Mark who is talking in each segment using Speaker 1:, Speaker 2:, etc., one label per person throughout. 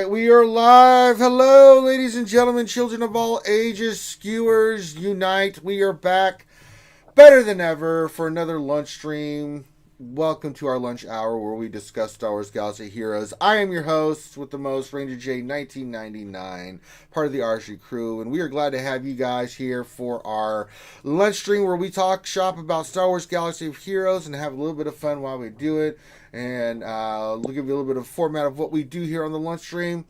Speaker 1: right, we are live. Hello, ladies and gentlemen, children of all ages, skewers, unite. We are back better than ever for another lunch stream. Welcome to our lunch hour where we discuss Star Wars Galaxy Heroes. I am your host with the most, Ranger J 1999, part of the RSG crew, and we are glad to have you guys here for our lunch stream where we talk shop about Star Wars Galaxy Heroes and have a little bit of fun while we do it. And we'll give you a little bit of format of what we do here on the lunch stream.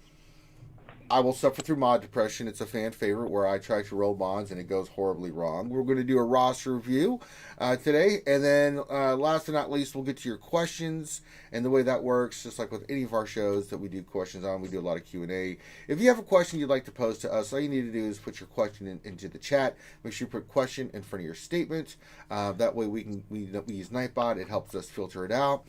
Speaker 1: I will suffer through mod depression. It's a fan favorite where I try to roll mods and it goes horribly wrong. We're going to do a roster review today. And then last but not least, we'll get to your questions. And the way that works, just like with any of our shows that we do questions on, we do a lot of Q&A. If you have a question you'd like to pose to us, all you need to do is put your question into the chat. Make sure you put question in front of your statement. That way we use Nightbot. It helps us filter it out.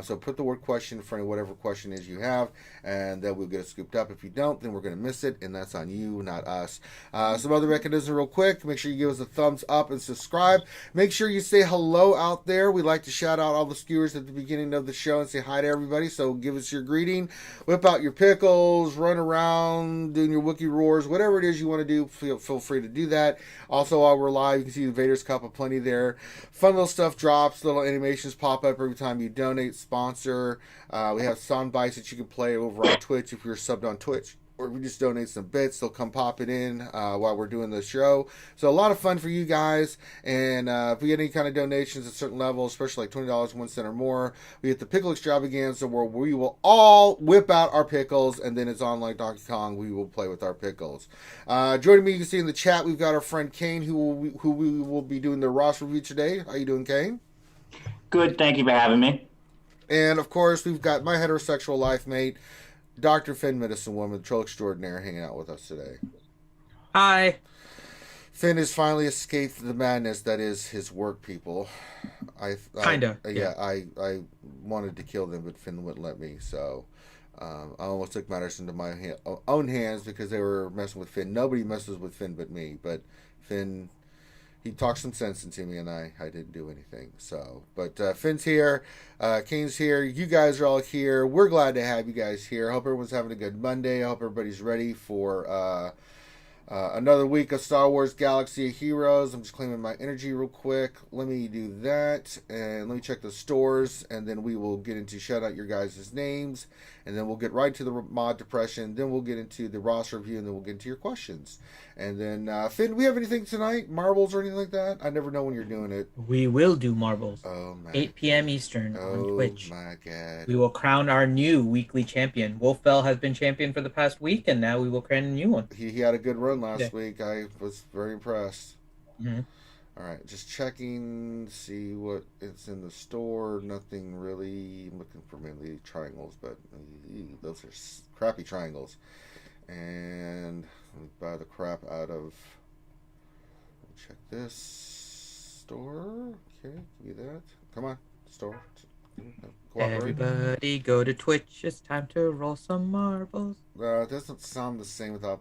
Speaker 1: So put the word question in front of whatever question is you have, and then we'll get it scooped up. If you don't, then we're going to miss it, and that's on you, not us. Some other mechanisms real quick. Make sure you give us a thumbs up and subscribe. Make sure you say hello out there. We like to shout out all the skewers at the beginning of the show and say hi to everybody, so give us your greeting. Whip out your pickles, run around doing your Wookiee roars, whatever it is you want to do, feel free to do that. Also, while we're live, you can see the Vader's Cup of Plenty there. Fun little stuff drops, little animations pop up every time you donate, sponsor. We have sound bites that you can play over on Twitch if you're subbed on Twitch. Or if we just donate some bits, they'll come pop it in while we're doing the show. So a lot of fun for you guys. And if we get any kind of donations at certain levels, especially like $20, 1 cent or more, we get the Pickle Extravaganza where we will all whip out our pickles. And then it's on like Donkey Kong. We will play with our pickles. Joining me, you can see in the chat, we've got our friend Kane who we will be doing the roster review today. How you doing, Kane?
Speaker 2: Good. Thank you for having me.
Speaker 1: And of course, we've got my heterosexual life mate, Dr. Finn, Medicine Woman, Troll Extraordinaire, hanging out with us today.
Speaker 3: Hi.
Speaker 1: Finn has finally escaped the madness that is his work people. I wanted to kill them, but Finn wouldn't let me, so I almost took matters into my own hands because they were messing with Finn. Nobody messes with Finn but me, but Finn, he talked some sense into me, and I didn't do anything. So, but Finn's here, Kane's here, you guys are all here. We're glad to have you guys here. I hope everyone's having a good Monday. I hope everybody's ready for another week of Star Wars Galaxy of Heroes. I'm just claiming my energy real quick. Let me do that, and let me check the stores, and then we will get into shout out your guys' names, and then we'll get right to the mod depression. Then we'll get into the roster review, and then we'll get into your questions. And then, Finn, do we have anything tonight? Marbles or anything like that? I never know when you're doing it.
Speaker 3: We will do marbles.
Speaker 1: Oh, my.
Speaker 3: 8 p.m. Eastern on Twitch.
Speaker 1: Oh, my God.
Speaker 3: We will crown our new weekly champion. Wolfbell has been champion for the past week, and now we will crown a new one.
Speaker 1: He had a good run last week. I was very impressed.
Speaker 3: Mm-hmm.
Speaker 1: All right, just checking, see what is in the store. Nothing really. I'm looking for mainly triangles, but those are crappy triangles. And let me buy the crap out of. Check this store. Okay, give me that. Come on, store.
Speaker 3: Everybody go to Twitch. It's time to roll some marbles.
Speaker 1: It doesn't sound the same without,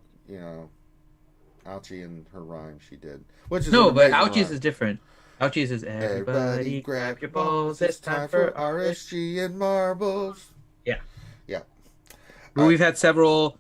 Speaker 1: Ouchie and her rhyme she did. Which is
Speaker 3: no, but Ouchie's is different. Ouchie's is
Speaker 1: everybody grab your balls. It's time for RSG and marbles.
Speaker 3: Yeah.
Speaker 1: Yeah.
Speaker 3: Well, we've had several.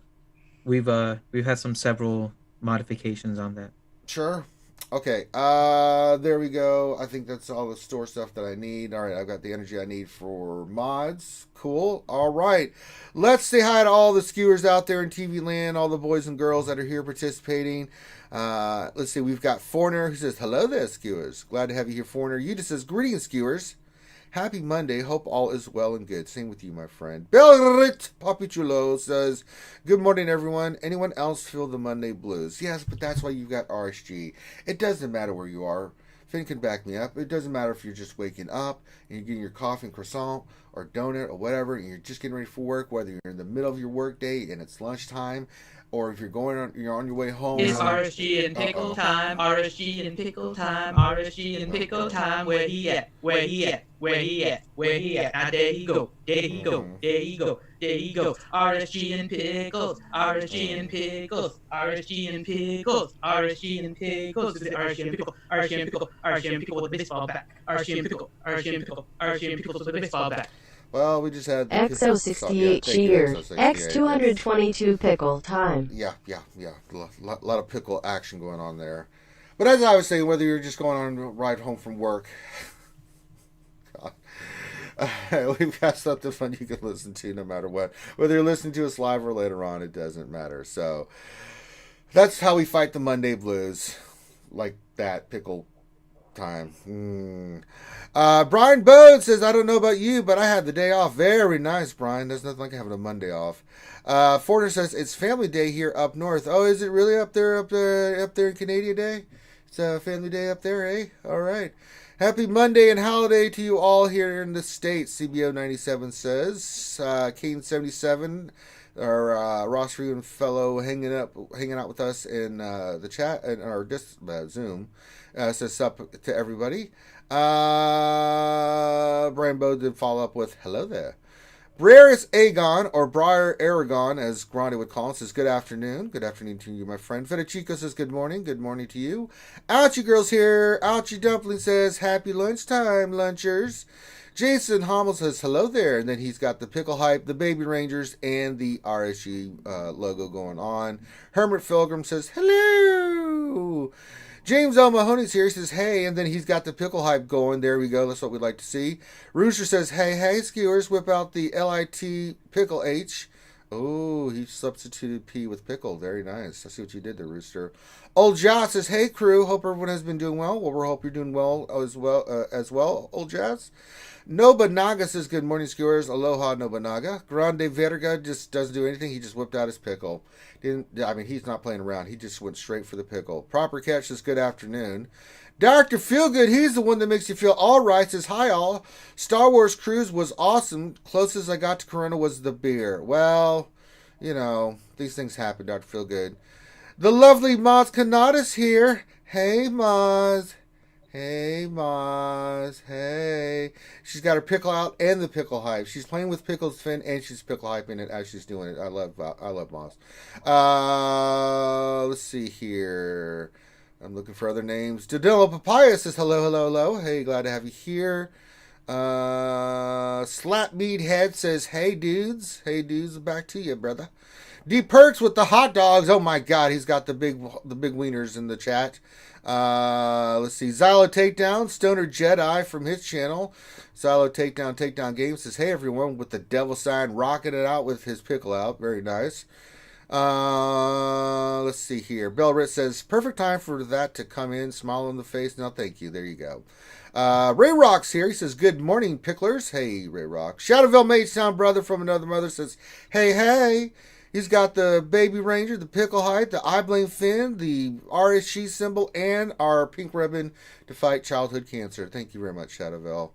Speaker 3: We've had several modifications on that.
Speaker 1: Sure. Okay. There we go. I think that's all the store stuff that I need. All right, I've got the energy I need for mods. Cool. All right. Let's say hi to all the skewers out there in TV land, all the boys and girls that are here participating. Let's see. We've got Foreigner who says, hello there, skewers. Glad to have you here, Foreigner. You just says, greetings, skewers. Happy Monday. Hope all is well and good. Same with you, my friend. Belrit Papichulo says, good morning, everyone. Anyone else feel the Monday blues? Yes, but that's why you've got RSG. It doesn't matter where you are. Finn can back me up. It doesn't matter if you're just waking up and you're getting your coffee and croissant or donut or whatever, and you're just getting ready for work, whether you're in the middle of your work day and it's lunchtime, or if you're you're on your way home.
Speaker 4: It's RSG and pickle time, RSG and pickle time, RSG and pickle time. Where he at? Where he at? Where he at? Where he at? Now there he go, there he go, there he go, there he go. RSG and pickles, RSG and pickles, RSG and pickles, RSG and pickles. RSG and pickle, RSG and pickle, RSG and pickle with the baseball bat. RSG and pickle, RSG and pickle, RSG and pickle with the baseball bat.
Speaker 1: Well, we just had
Speaker 5: XO68 cheered. X222 pickle time.
Speaker 1: Yeah. Lot of pickle action going on there. But as I was saying, whether you're just going on a ride home from work, we've got something fun you can listen to no matter what. Whether you're listening to us live or later on, it doesn't matter. So that's how we fight the Monday blues. Like that, pickle time. Brian Bode says, I don't know about you, but I had the day off. Very nice, Brian. There's nothing like having a Monday off. Forner says, it's family day here up north. Oh, is it really up there in Canadian Day? It's family day up there, eh? All right. Happy Monday and holiday to you all here in the States, CBO 97 says. Kane 77, our Ross Regan fellow hanging out with us in the chat and our Zoom, says up to everybody. Brian Bode did follow up with hello there. Briaris Agon, or Briar Aragon, as Grande would call him, says good afternoon. Good afternoon to you, my friend. Fedichico says good morning. Good morning to you. Ouchie Girls here. Ouchie Dumpling says happy lunchtime, lunchers. Jason Hommel says hello there. And then he's got the Pickle Hype, the Baby Rangers, and the RSG logo going on. Hermit Pilgrim says hello. James L. Mahoney's here. He says, hey, and then he's got the Pickle Hype going. There we go. That's what we'd like to see. Rooster says, hey, skewers, whip out the LIT Pickle H. Oh, he substituted P with pickle. Very nice. I see what you did there, Rooster. Old Jazz says, hey, crew. Hope everyone has been doing well. Well, we hope you're doing well, Old Jazz. Nobunaga says, good morning, skewers. Aloha, Nobunaga. Grande Verga just doesn't do anything. He just whipped out his pickle. He's not playing around. He just went straight for the pickle. Proper Catch says, good afternoon. Dr. Feelgood, he's the one that makes you feel all right, says, hi all. Star Wars Cruise was awesome. Closest I got to Corona was the beer. Well, these things happen, Dr. Feelgood. The lovely Maz Kanada's here. Hey, Maz. Hey, Maz. Hey. She's got her pickle out and the Pickle Hype. She's playing with pickles, Finn, and she's pickle hyping it as she's doing it. I love Maz. Let's see here. I'm looking for other names. Dodillo Papaya says hello. Hey, glad to have you here. Slap Mead Head says, hey, dudes. Hey, dudes, back to you, brother. D Perks with the hot dogs. Oh my God, he's got the big wieners in the chat. Let's see. Xylo Takedown, Stoner Jedi from his channel. Xylo Takedown Game says, hey everyone, with the devil sign, rocking it out with his pickle out. Very nice. Let's see here. Bell Ritz says, perfect time for that to come in. Smile on the face. No, thank you. There you go. Ray Rock's here. He says, good morning, picklers. Hey, Ray Rock. Shadowville Maidstown brother from another mother says, hey. He's got the Baby Ranger, the Pickle Height, the I Blame Finn, the RSG symbol, and our pink ribbon to fight childhood cancer. Thank you very much, Shadowville.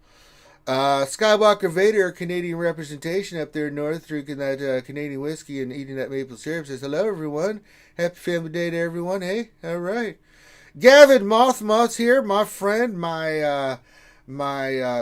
Speaker 1: Skywalker Vader, Canadian representation up there north, drinking that Canadian whiskey and eating that maple syrup, says, hello, everyone. Happy Family Day to everyone. Hey, all right. Gavin Mothmoth's here, my friend, my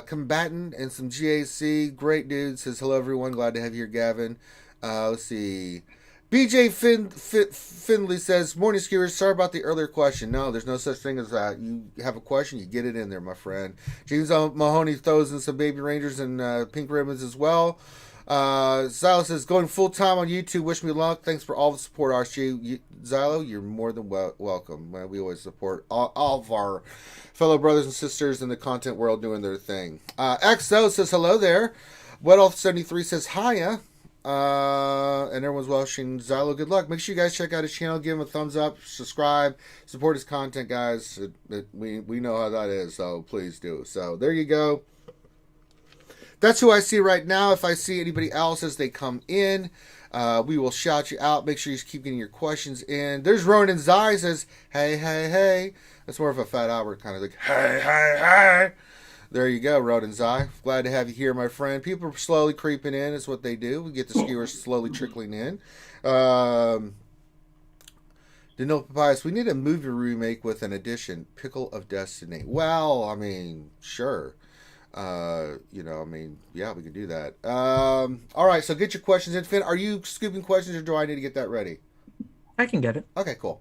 Speaker 1: combatant and some GAC. Great dude. Says, hello, everyone. Glad to have you here, Gavin. Let's see. BJ Finley says, morning skewers, sorry about the earlier question. No, there's no such thing as that. You have a question, you get it in there, my friend. James Mahoney throws in some Baby Rangers and pink ribbons as well. Xylo says, going full time on YouTube. Wish me luck. Thanks for all the support, RSG. Xylo, you're more than welcome. We always support all of our fellow brothers and sisters in the content world doing their thing. XO says, hello there. Wet Elf 73 says, hiya. And everyone's wishing Xylo good luck. Make sure you guys check out his channel, give him a thumbs up, subscribe, support his content, guys. We know how that is, so please do. So there you go. That's who I see right now. If I see anybody else as they come in, we will shout you out. Make sure you keep getting your questions in. There's Ronan Zai says, hey. That's more of a Fat Albert kind of like, hey. There you go, Ronan Zai. Glad to have you here, my friend. People are slowly creeping in. Is what they do. We get the skewers slowly trickling in. Danilo Papayas, we need a movie remake with an addition. Pickle of Destiny. Well, I mean, sure. Yeah, we can do that. All right, so get your questions in. Finn, are you scooping questions or do I need to get that ready?
Speaker 3: I can get it.
Speaker 1: Okay, cool.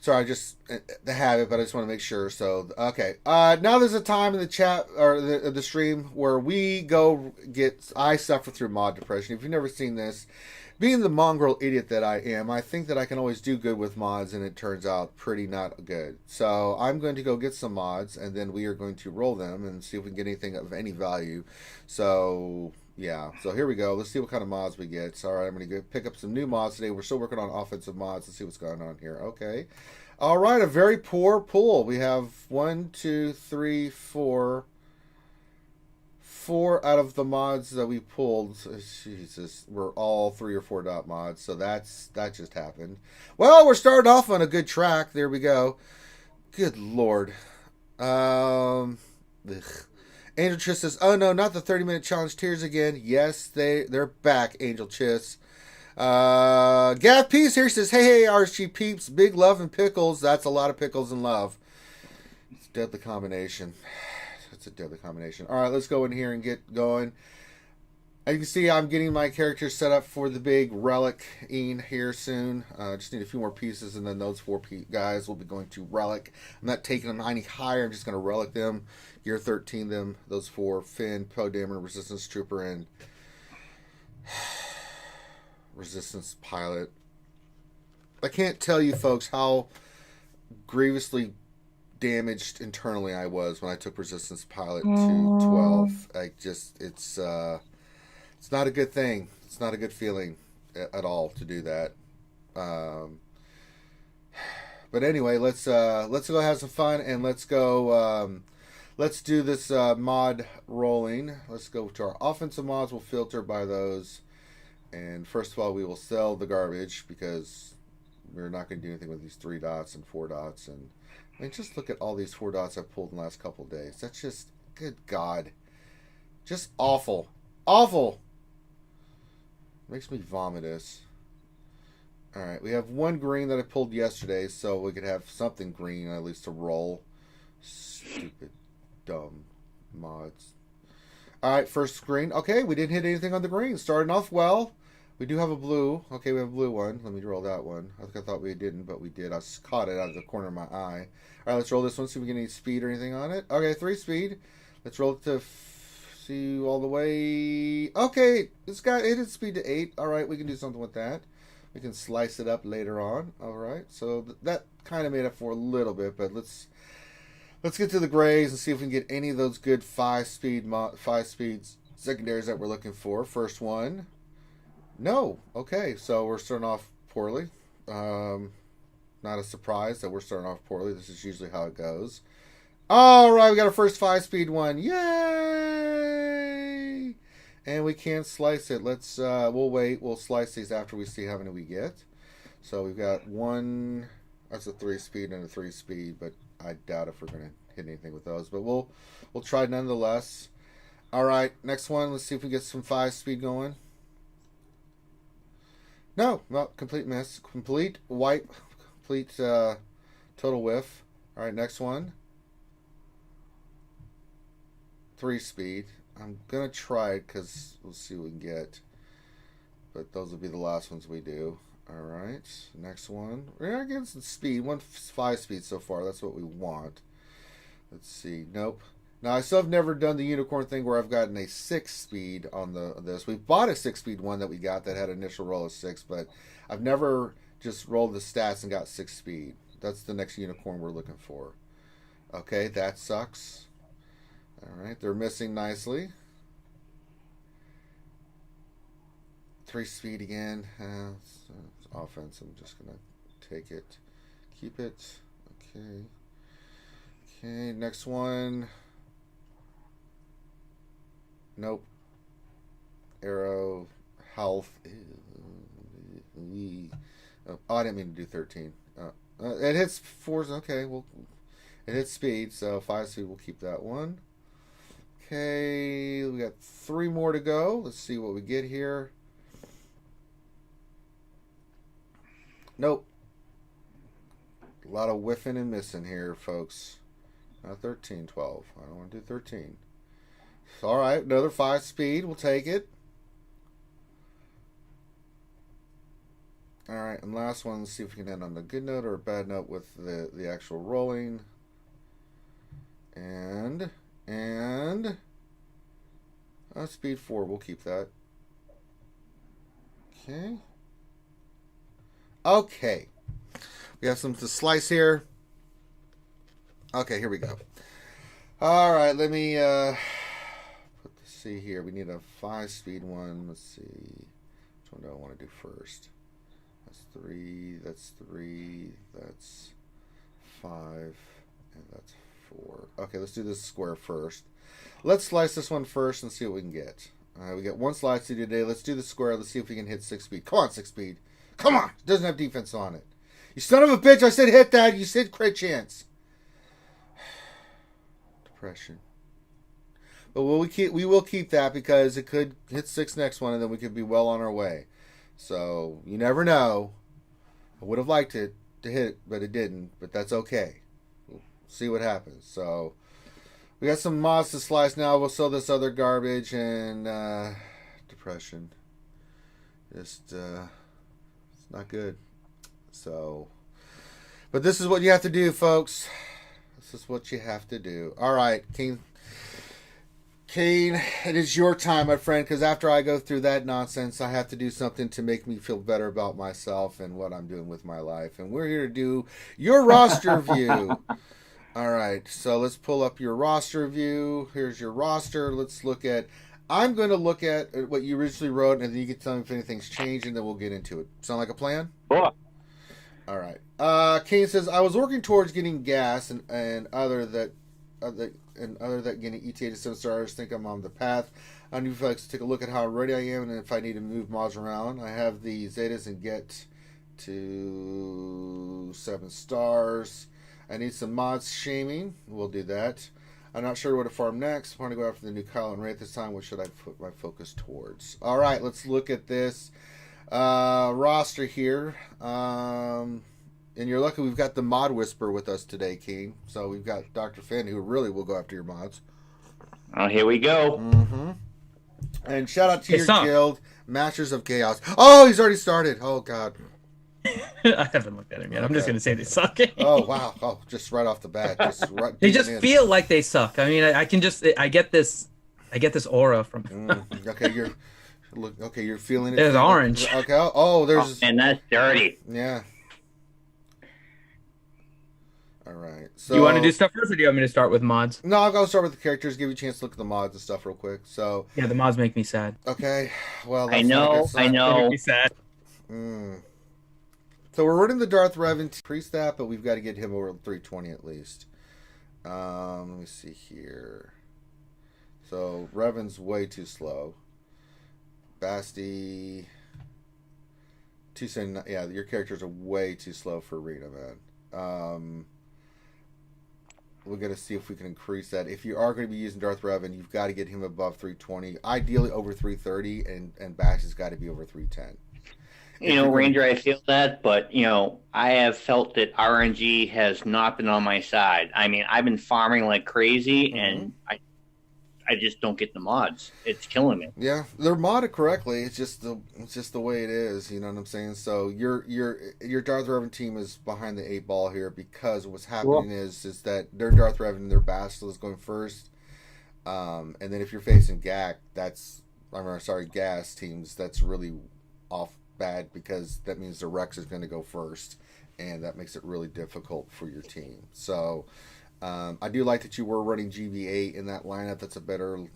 Speaker 1: Sorry, I just the habit, but I just want to make sure. So, okay. Now there's a time in the chat or the stream where we go get. I suffer through mod depression. If you've never seen this, being the mongrel idiot that I am, I think that I can always do good with mods, and it turns out pretty not good. So I'm going to go get some mods, and then we are going to roll them and see if we can get anything of any value. So yeah, so here we go. Let's see what kind of mods we get. So, all right, I'm going to go pick up some new mods today. We're still working on offensive mods. Let's see what's going on here. Okay. All right, a very poor pool. We have 1, 2, 3, 4. 4 out of the mods that we pulled. Jesus, we're all 3 or 4 dot mods. So that just happened. Well, we're starting off on a good track. There we go. Good Lord. Ugh. Angel Chiss says, "Oh no, not the 30-minute challenge tiers again." Yes, they're back, Angel Chiss. Gav Peace here says, hey, RSG peeps, big love and pickles. That's a lot of pickles and love. It's a deadly combination. It's a deadly combination. All right, let's go in here and get going. As you can see, I'm getting my character set up for the big relic-ing here soon. Just need a few more pieces, and then those 4 guys will be going to relic. I'm not taking them any higher. I'm just going to relic them. Gear 13 them. Those 4, Finn, Poe Dameron, Resistance Trooper, and Resistance Pilot. I can't tell you, folks, how grievously damaged internally I was when I took Resistance Pilot to 12. It's not a good thing. It's not a good feeling at all to do that. But anyway, let's go have some fun, and let's go. Let's do this mod rolling. Let's go to our offensive mods. We'll filter by those. And first of all, we will sell the garbage because we're not going to do anything with these 3 dots and 4 dots. And I mean, just look at all these 4 dots I've pulled in the last couple of days. That's just, good God, just awful. Awful. Makes me vomitous. Alright, we have 1 green that I pulled yesterday, so we could have something green at least to roll. Stupid, dumb mods. Alright, first green. Okay, we didn't hit anything on the green. Starting off well. We do have a blue. Okay, we have a blue one. Let me roll that one. I thought we didn't, but we did. I caught it out of the corner of my eye. Alright, let's roll this one, see if we get any speed or anything on it. Okay, 3 speed. Let's roll it to see all the way. Okay, it hit speed to 8. Alright, we can do something with that. We can slice it up later on. Alright, so that kind of made up for a little bit, but let's get to the grays and see if we can get any of those good 5 speed secondaries that we're looking for. First one. No. Okay, so we're starting off poorly. Not a surprise that we're starting off poorly. This is usually how it goes. All right, we got our first 5-speed one. Yay! And we can't slice it. Let's we'll wait. We'll slice these after we see how many we get. So we've got 1. That's a 3-speed and a 3-speed, but I doubt if we're going to hit anything with those. But we'll try nonetheless. All right, next one. Let's see if we get some 5-speed going. No, complete miss. Complete wipe. Complete total whiff. All right, next one. 3-speed. I'm going to try it because we'll see what we can get. But those will be the last ones we do. All right, next one. We're getting some speed. 5-speed so far. That's what we want. Let's see. Nope. Now, I still have never done the unicorn thing where I've gotten a 6-speed on this. We bought a 6-speed one that we got that had an initial roll of 6, but I've never just rolled the stats and got 6-speed. That's the next unicorn we're looking for. Okay, that sucks. All right, they're missing nicely. 3-speed again. It's offense. I'm just going to take it. Keep it. Okay. Okay, next one. Nope. Arrow. Health. Oh, I didn't mean to do 13. It hits 4. Okay, well, it hits speed, so 5 speed, we'll keep that one. Okay, we got 3 more to go. Let's see what we get here. Nope. A lot of whiffing and missing here, folks. 13, 12. I don't want to do 13. All right, another 5 speed. We'll take it. All right, and last one. Let's see if we can end on a good note or a bad note with the actual rolling. And speed 4. We'll keep that. Okay. Okay. We have some to slice here. Okay, here we go. All right, let me see here. We need a 5-speed one. Let's see. Which one do I want to do first? That's 3. That's 3. That's 5. And that's 4. Okay, let's do this square first. Let's slice this one first and see what we can get. We got 1 slice to do today. Let's do the square. Let's see if we can hit 6-speed. Come on, 6-speed. Come on. It doesn't have defense on it. You son of a bitch. I said hit that. You said crit chance. Depression. But we will keep that because it could hit 6 next one and then we could be well on our way. So you never know. I would have liked it to hit, but it didn't. But that's okay. We'll see what happens. So we got some mods to slice now. We'll sell this other garbage and depression. Just it's not good. So, but this is what you have to do, folks. This is what you have to do. All right, Kane, it is your time, my friend, because after I go through that nonsense, I have to do something to make me feel better about myself and what I'm doing with my life. And we're here to do your roster view. All right, so let's pull up your roster view. Here's your roster. Let's look at... I'm going to look at what you originally wrote, and then you can tell me if anything's changed, and then we'll get into it. Sound like a plan?
Speaker 2: Cool.
Speaker 1: All right. Kane says, I was working towards getting gas and other that getting ETA to 7 stars. Think I'm on the path. I need to take a look at how ready I am and if I need to move mods around. I have the Zetas and get to 7 stars. I need some mods shaming. We'll do that. I'm not sure what to farm next. I want to go after the new Kyle and Wraith this time. What should I put my focus towards? All right, let's look at this roster here. And you're lucky we've got the Mod Whisperer with us today, King. So we've got Dr. Finn, who really will go after your mods.
Speaker 2: Oh, here we go.
Speaker 1: Mm-hmm. And shout out to your
Speaker 3: Son.
Speaker 1: guild, Masters of Chaos. Oh, he's already started. Oh, God.
Speaker 3: I haven't looked at him yet. I'm just gonna say they suck.
Speaker 1: Oh, wow. Oh, just right off the bat. Just right,
Speaker 3: They just
Speaker 1: in.
Speaker 3: feel like they suck. I mean, I get this aura from.
Speaker 1: Okay, you're feeling it.
Speaker 3: There's orange.
Speaker 1: Okay. Oh, there's.
Speaker 2: And that's dirty.
Speaker 1: Yeah. All right. So
Speaker 3: You want to do stuff first, or do you want me to start with mods?
Speaker 1: No, I'll go start with the characters. Give you a chance to look at the mods and stuff real quick. So.
Speaker 3: Yeah, the mods make me sad.
Speaker 1: Okay. Well.
Speaker 2: I
Speaker 1: That's not a
Speaker 2: know.
Speaker 1: good sign.
Speaker 3: They
Speaker 2: I
Speaker 3: make me sad.
Speaker 1: So we're running the Darth Revan priest that, but we've got to get him over 320 at least. Let me see here. So Revan's way too slow. Basti, yeah, your characters are way too slow for arena, man. We're gonna see if we can increase that. If you are going to be using Darth Revan, you've got to get him above 320, ideally over 330, and Bash has got to be over 310.
Speaker 2: Ranger, I feel that, but, I have felt that RNG has not been on my side. I mean, I've been farming like crazy, and I just don't get the mods. It's killing me.
Speaker 1: Yeah, they're modded correctly. It's just the way it is. You know what I'm saying? So your Darth Revan team is behind the 8 ball here because what's happening is that their Darth Revan, their Bastille is going first, and then if you're facing gas teams, that's really off bad because that means the Rex is going to go first, and that makes it really difficult for your team. So I do like that you were running GV8 in that lineup. That's a better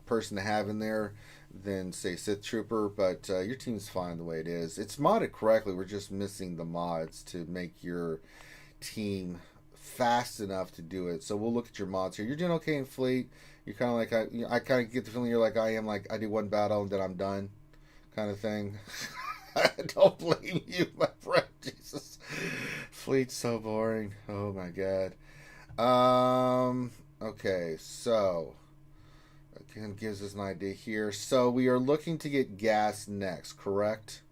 Speaker 1: person to have in there than, say, Sith Trooper, but your team's fine the way it is. It's modded correctly. We're just missing the mods to make your team fast enough to do it. So we'll look at your mods here. You're doing okay in Fleet. You're kind of like, I kind of get the feeling you're like I am, like I do one battle and then I'm done kind of thing. I don't blame you, my friend. Jesus. Fleet's so boring. Oh my god. Okay, so again gives us an idea here. So we are looking to get gas next, correct?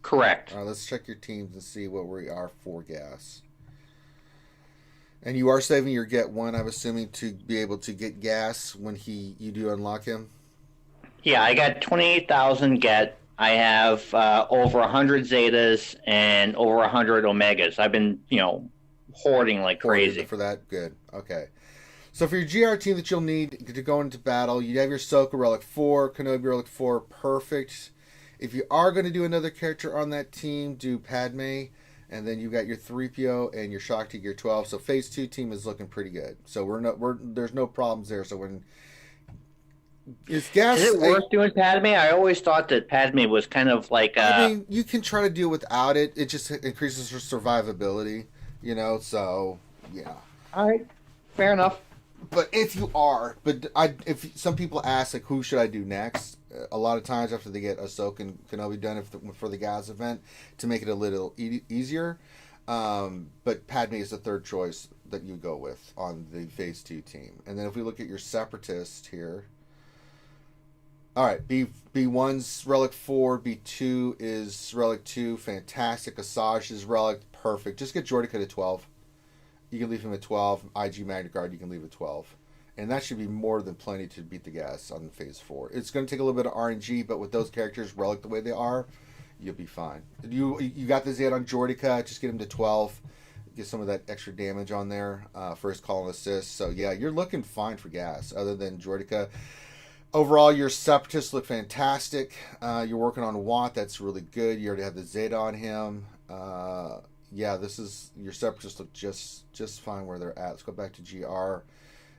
Speaker 2: Correct.
Speaker 1: All right, let's check your teams and see what we are for gas. And you are saving your get one, I'm assuming, to be able to get gas when you do unlock him?
Speaker 2: Yeah, I got 28,000 get. I have over 100 Zetas and over 100 Omegas. I've been, hoarding like crazy.
Speaker 1: For that, good. Okay. So for your GR team that you'll need to go into battle, you have your Ahsoka Relic 4, Kenobi Relic 4, perfect. If you are going to do another character on that team, do Padme, and then you got your 3PO and your Shakti Gear 12. So Phase 2 team is looking pretty good. So there's no problems there. So when
Speaker 2: is it worth doing Padme? I always thought that Padme was kind of like.
Speaker 1: I mean, you can try to do without it. It just increases her survivability. So yeah.
Speaker 2: All right, fair enough.
Speaker 1: But if if some people ask like who should I do next, a lot of times after they get Ahsoka and Kenobi done for the Gas event to make it a little easier. But Padme is the third choice that you go with on the Phase 2 team. And then if we look at your Separatist here. All right, B1's Relic 4, B2 is Relic 2, fantastic. Asajj is Relic, perfect. Just get Jordica to 12. You can leave him at 12. IG Magna Guard, you can leave at 12. And that should be more than plenty to beat the gas on Phase 4. It's going to take a little bit of RNG, but with those characters Relic the way they are, you'll be fine. You got the Zed on Jordica, just get him to 12. Get some of that extra damage on there. First call and assist. So yeah, you're looking fine for gas, other than Jordica. Overall, your Separatists look fantastic. You're working on Watt. That's really good. You already have the Zeta on him. Yeah, your Separatists look just fine where they're at. Let's go back to GR.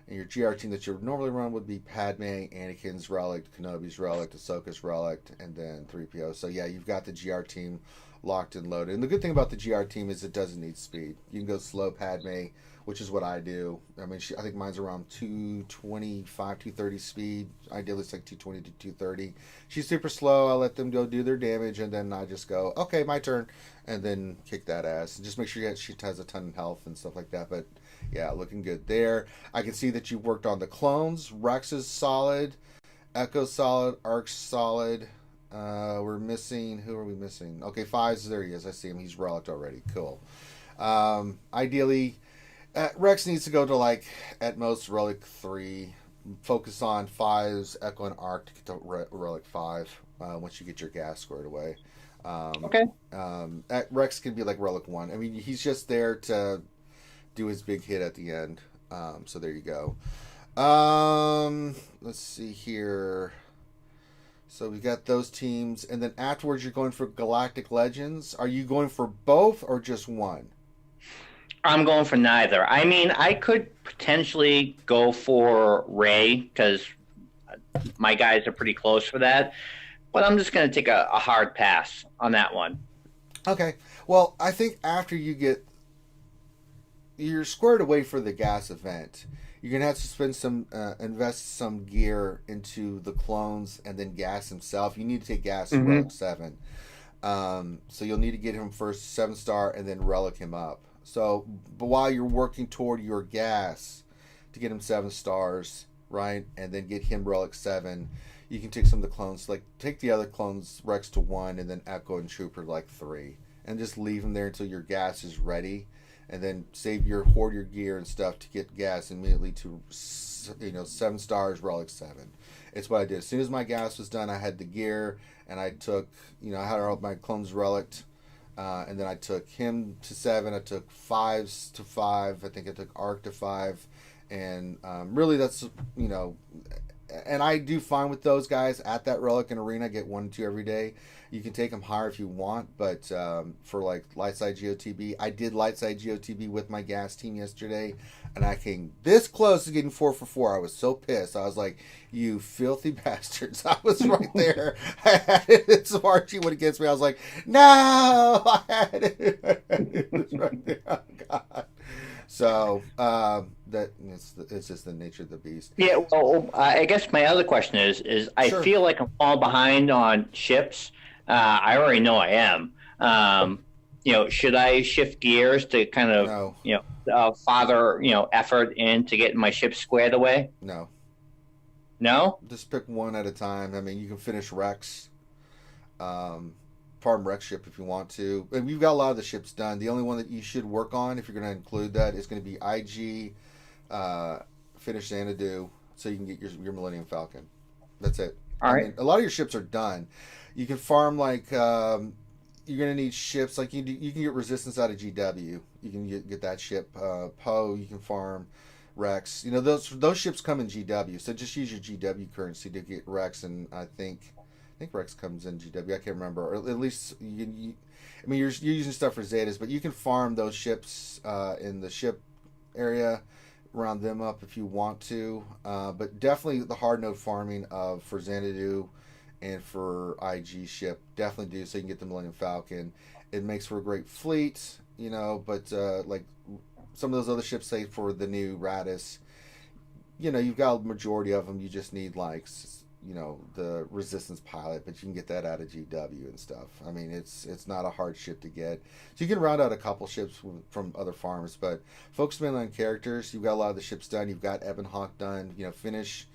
Speaker 1: And your GR team that you normally run would be Padme, Anakin's Relic, Kenobi's Relic, Ahsoka's Relic, and then 3PO. So yeah, you've got the GR team locked and loaded. And the good thing about the GR team is it doesn't need speed. You can go slow Padme, which is what I do. I mean, I think mine's around 225, 230 speed. Ideally, it's like 220 to 230. She's super slow. I let them go do their damage, and then I just go, okay, my turn, and then kick that ass. And just make sure she has a ton of health and stuff like that. But yeah, looking good there. I can see that you worked on the clones. Rex is solid. Echo's solid. Ark's solid. We're missing. Who are we missing? Okay, Fives. There he is. I see him. He's relic already. Cool. Ideally, Rex needs to go to like at most Relic 3. Focus on 5s, Echo and Arc to get to Relic 5 once you get your gas squared away.
Speaker 2: Okay.
Speaker 1: Rex can be like Relic 1. I mean, he's just there to do his big hit at the end. So there you go. Let's see here. So we got those teams, and then afterwards you're going for Galactic Legends. Are you going for both or just one?
Speaker 2: I'm going for neither. I mean, I could potentially go for Rey because my guys are pretty close for that, but I'm just going to take a hard pass on that one.
Speaker 1: Okay. Well, I think after you're squared away for the gas event, you're going to have to spend invest some gear into the clones and then gas himself. You need to take gas in Relic 7. So you'll need to get him first 7-star and then relic him up. So, but while you're working toward your gas to get him 7 stars, right, and then get him Relic 7, you can take some of the clones, like take the other clones, Rex to 1, and then Echo and Trooper like 3, and just leave them there until your gas is ready, and then hoard your gear and stuff to get gas immediately to 7 stars, Relic 7. It's what I did. As soon as my gas was done, I had the gear, and I took, I had all my clones relicked. And then I took him to 7. I took 5s to 5. I think I took Arc to 5. And really that's, and I do fine with those guys at that Relic and Arena. I get 1 and 2 every day. You can take them higher if you want. But for like Lightside GOTB, I did Lightside GOTB with my gas team yesterday. And I came this close to getting 4 for 4. I was so pissed. I was like, you filthy bastards. I was right there. I had it. So Archie went against me. I was like, no, I had it. It was right there. Oh, God. So it's just the nature of the beast.
Speaker 2: Yeah, well, I guess my other question is I feel like I'm falling behind on ships. I already know I am. Should I shift gears to kind of, father, effort into getting my ship squared away?
Speaker 1: No.
Speaker 2: No?
Speaker 1: Just pick one at a time. I mean, you can finish Rex. Farm Rex ship if you want to. And we've got a lot of the ships done. The only one that you should work on, if you're going to include that, is going to be IG, finish Xanadu, so you can get your Millennium Falcon. That's it.
Speaker 2: All right.
Speaker 1: mean, a lot of your ships are done. You can farm like you're gonna need ships like you can get resistance out of GW. You can get that ship. Poe, you can farm Rex. You know those ships come in GW, so just use your GW currency to get Rex, and I think Rex comes in GW. I can't remember, or at least I mean, you're using stuff for Zetas, but you can farm those ships in the ship area, round them up if you want to. But definitely the hard node farming for Xanadu and for IG ship definitely do, so you can get the Millennium Falcon. It makes for a great fleet, you know. But like some of those other ships, say for the new Radis, you know, you've got a majority of them. You just need like, you know, the resistance pilot, but you can get that out of GW and stuff. I mean, it's not a hard ship to get. So you can round out a couple ships from other farms, but focus mainly on characters. You've got a lot of the ships done. You've got Ebonhawk done. You know, finish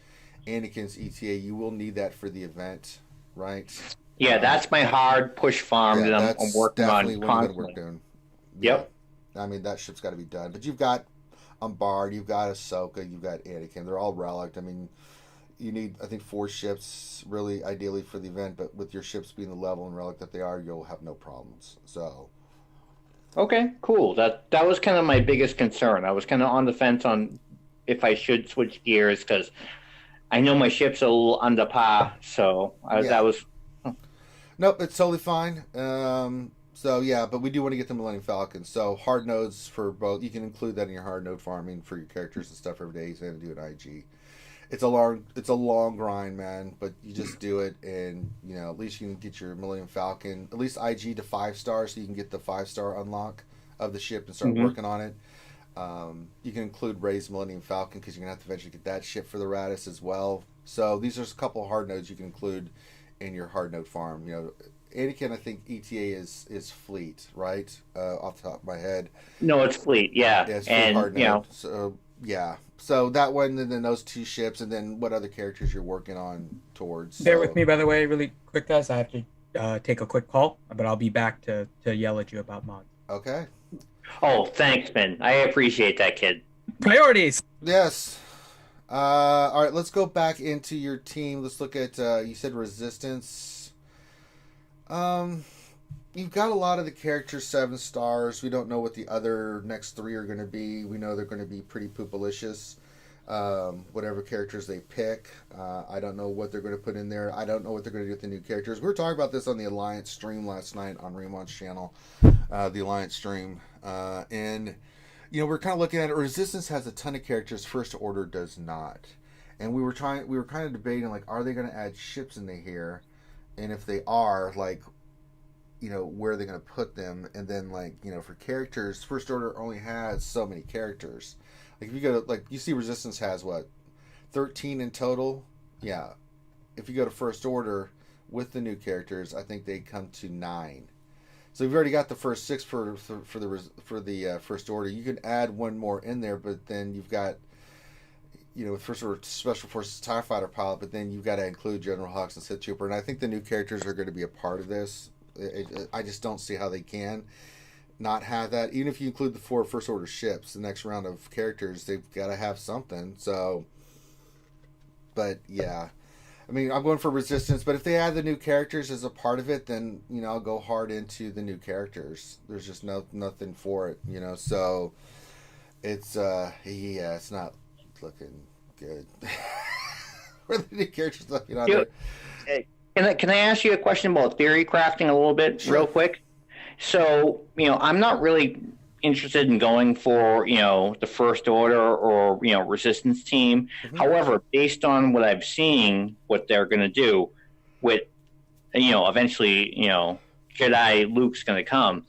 Speaker 1: Anakin's ETA. You will need that for the event, right?
Speaker 2: Yeah, that's my hard push farm that I'm working on constantly. Yep.
Speaker 1: Yeah. I mean, that ship's got to be done. But you've got Umbard, you've got Ahsoka, you've got Anakin. They're all relic. I mean, you need, I think, 4 ships, really, ideally, for the event. But with your ships being the level and relic that they are, you'll have no problems. So.
Speaker 2: Okay, cool. That was kind of my biggest concern. I was kind of on the fence on if I should switch gears, because I know my ship's a little under par. So that was.
Speaker 1: Nope, it's totally fine. So yeah, but we do want to get the Millennium Falcon. So hard nodes for both. You can include that in your hard node farming for your characters and stuff every day. He's going to do an IG. It's a long grind, man. But you just do it, and you know, at least you can get your Millennium Falcon, at least IG to 5-star, so you can get the 5-star unlock of the ship and start working on it. You can include Rey's Millennium Falcon because you're gonna have to eventually get that ship for the Radis as well. So these are a couple of hard nodes you can include in your hard node farm. You know, Anakin, I think ETA is fleet, right? Off the top of my head.
Speaker 2: No, it's fleet. Yeah,
Speaker 1: it's
Speaker 2: and
Speaker 1: hard node.
Speaker 2: You know,
Speaker 1: so yeah. So that one, and then those 2 ships, and then what other characters you're working on towards.
Speaker 3: Bear with me, by the way, really quick, guys. I have to take a quick call, but I'll be back to yell at you about mods.
Speaker 1: Okay.
Speaker 2: Oh, thanks, man. I appreciate that, kid.
Speaker 3: Priorities.
Speaker 1: Yes. All right, let's go back into your team. Let's look at, you said resistance. You've got a lot of the characters 7 stars. We don't know what the other next 3 are going to be. We know they're going to be pretty poopalicious. Whatever characters they pick. I don't know what they're going to put in there. I don't know what they're going to do with the new characters. We were talking about this on the Alliance stream last night on Remon's channel, the Alliance stream. And, you know, we're kind of looking at it. Resistance has a ton of characters. First Order does not. And we were kind of debating, like, are they going to add ships in here? And if they are, like, you know, where are they going to put them? And then, like, you know, for characters, First Order only has so many characters. Like, if you go to, like, you see Resistance has, what, 13 in total? Yeah. If you go to First Order with the new characters, I think they come to 9. So we've already got the first 6 for the First Order. You can add one more in there, but then you've got, you know, First Order Special Forces TIE Fighter pilot, but then you've got to include General Hux and Sith Trooper. And I think the new characters are going to be a part of this. I just don't see how they can not have that. Even if you include the 4 First Order ships, the next round of characters, they've got to have something. So, but yeah. I mean, I'm going for Resistance, but if they add the new characters as a part of it, then, you know, I'll go hard into the new characters. There's just nothing for it, you know, so it's, it's not looking good. Where the new characters looking on there.
Speaker 2: Can I ask you a question about theory crafting a little bit, real quick? So, you know, I'm not really interested in going for, you know, the First Order or, you know, Resistance team. However, based on what I've seen, what they're going to do with, you know, eventually, you know, Jedi Luke's going to come,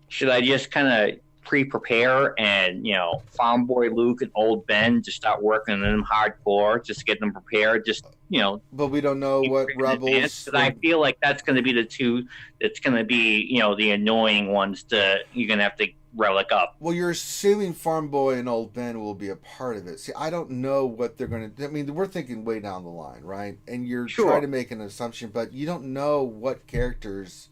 Speaker 2: should I just kind of pre-prepare and, you know, Farm Boy Luke and Old Ben just start working on them hardcore, just to get them prepared, just, you know.
Speaker 1: But we don't know what Rebels.
Speaker 2: I feel like that's going to be the 2 that's going to be, you know, the annoying ones you're going to have to relic up.
Speaker 1: Well, you're assuming Farm Boy and Old Ben will be a part of it. See, I don't know what they're going to. I mean, we're thinking way down the line, right? And you're trying to make an assumption, but you don't know what characters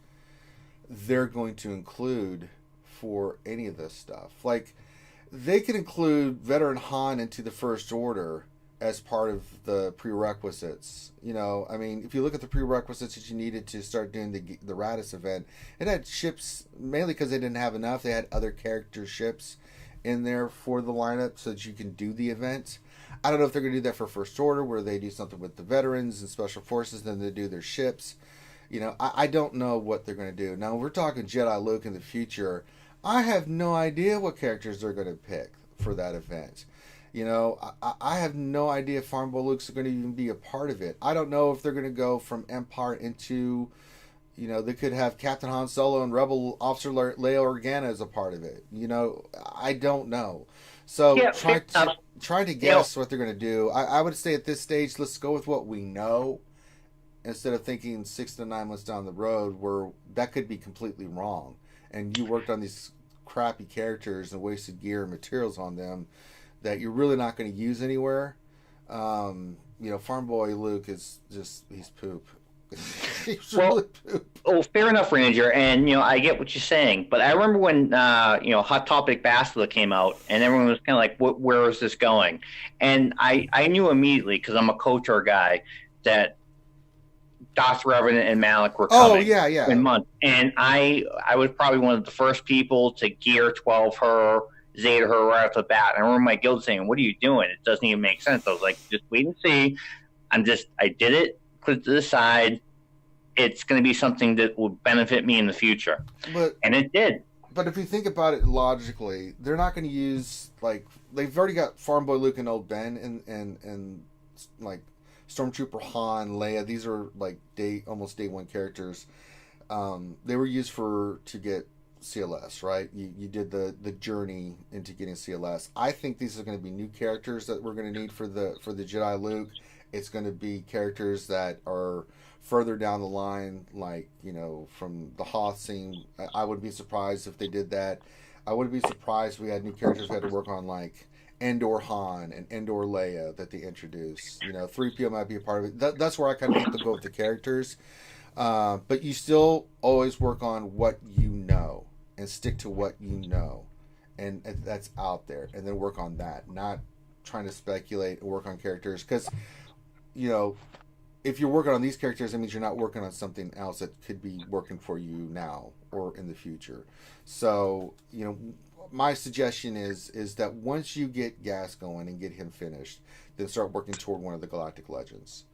Speaker 1: they're going to include for any of this stuff. Like, they could include veteran Han into the First Order as part of the prerequisites. You know, I mean, if you look at the prerequisites that you needed to start doing the Radis event, it had ships, mainly because they didn't have enough. They had other character ships in there for the lineup so that you can do the event. I don't know if they're going to do that for First Order, where they do something with the veterans and special forces, then they do their ships. You know, I don't know what they're going to do. Now, we're talking Jedi Luke in the future. I have no idea what characters they're going to pick for that event. You know, I have no idea if Farm Boy Luke's going to even be a part of it. I don't know if they're going to go from Empire into, you know, they could have Captain Han Solo and Rebel Officer Leia Organa as a part of it. You know, I don't know. So trying to guess what they're going to do. I would say at this stage, let's go with what we know, instead of thinking 6 to 9 months down the road where that could be completely wrong. And you worked on these crappy characters and wasted gear and materials on them that you're really not going to use anywhere. You know, Farm Boy Luke is just, he's poop. He's really poop.
Speaker 2: Oh, fair enough, Ranger. And, you know, I get what you're saying. But I remember when, you know, Hot Topic Bastila came out, and everyone was kind of like, where is this going? And I knew immediately, because I'm a KOTOR guy, that Darth Revenant and Malik were coming in months. And I was probably one of the first people to gear 12 her, Zeta her right off the bat. And I remember my guild saying, what are you doing? It doesn't even make sense. I was like, just wait and see. I did it, put it to the side. It's going to be something that will benefit me in the future. And it did.
Speaker 1: But if you think about it logically, they're not going to use, like, they've already got Farm Boy Luke and Old Ben and like, Stormtrooper Han, Leia. These are like almost day one characters. They were used to get CLS, right? You did the journey into getting CLS. I think these are going to be new characters that we're going to need for the Jedi Luke. It's going to be characters that are further down the line, like, you know, from the Hoth scene. I wouldn't be surprised if they did that. I wouldn't be surprised if we had new characters we had to work on, like Endor Han and Endor Leia that they introduced. You know, 3PO might be a part of it. That's where I kind of think to go with the characters. But you still always work on what you know and stick to what you know. And that's out there. And then work on that. Not trying to speculate and work on characters. Because, you know, if you're working on these characters, it means you're not working on something else that could be working for you now or in the future. So, you know, my suggestion is that once you get Gas going and get him finished, then start working toward one of the Galactic Legends.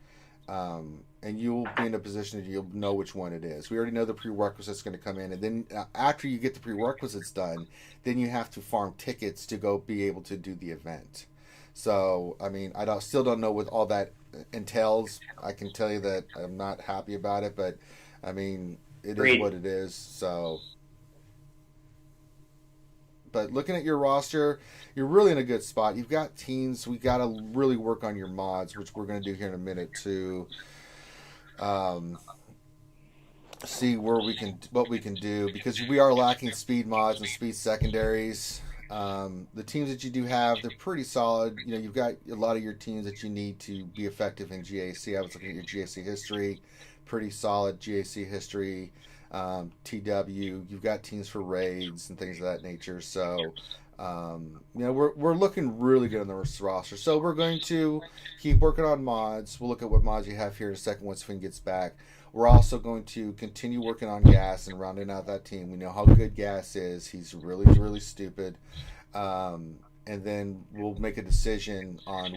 Speaker 1: And you'll be in a position that you'll know which one it is. We already know the prerequisites going to come in. And then after you get the prerequisites done, then you have to farm tickets to go be able to do the event. So, I mean, still don't know what all that entails. I can tell you that I'm not happy about it, but, I mean, it is what it is. So, but looking at your roster, you're really in a good spot. You've got teams. We got to really work on your mods, which we're going to do here in a minute to see what we can do, because we are lacking speed mods and speed secondaries. The teams that you do have, they're pretty solid. You know, you've got a lot of your teams that you need to be effective in GAC. I was looking at your GAC history, pretty solid GAC history. TW, you've got teams for raids and things of that nature. So, you know, we're looking really good on the roster. So we're going to keep working on mods. We'll look at what mods you have here in a second once Finn gets back. We're also going to continue working on Gas and rounding out that team. We know how good Gas is. He's really, really stupid. And then we'll make a decision on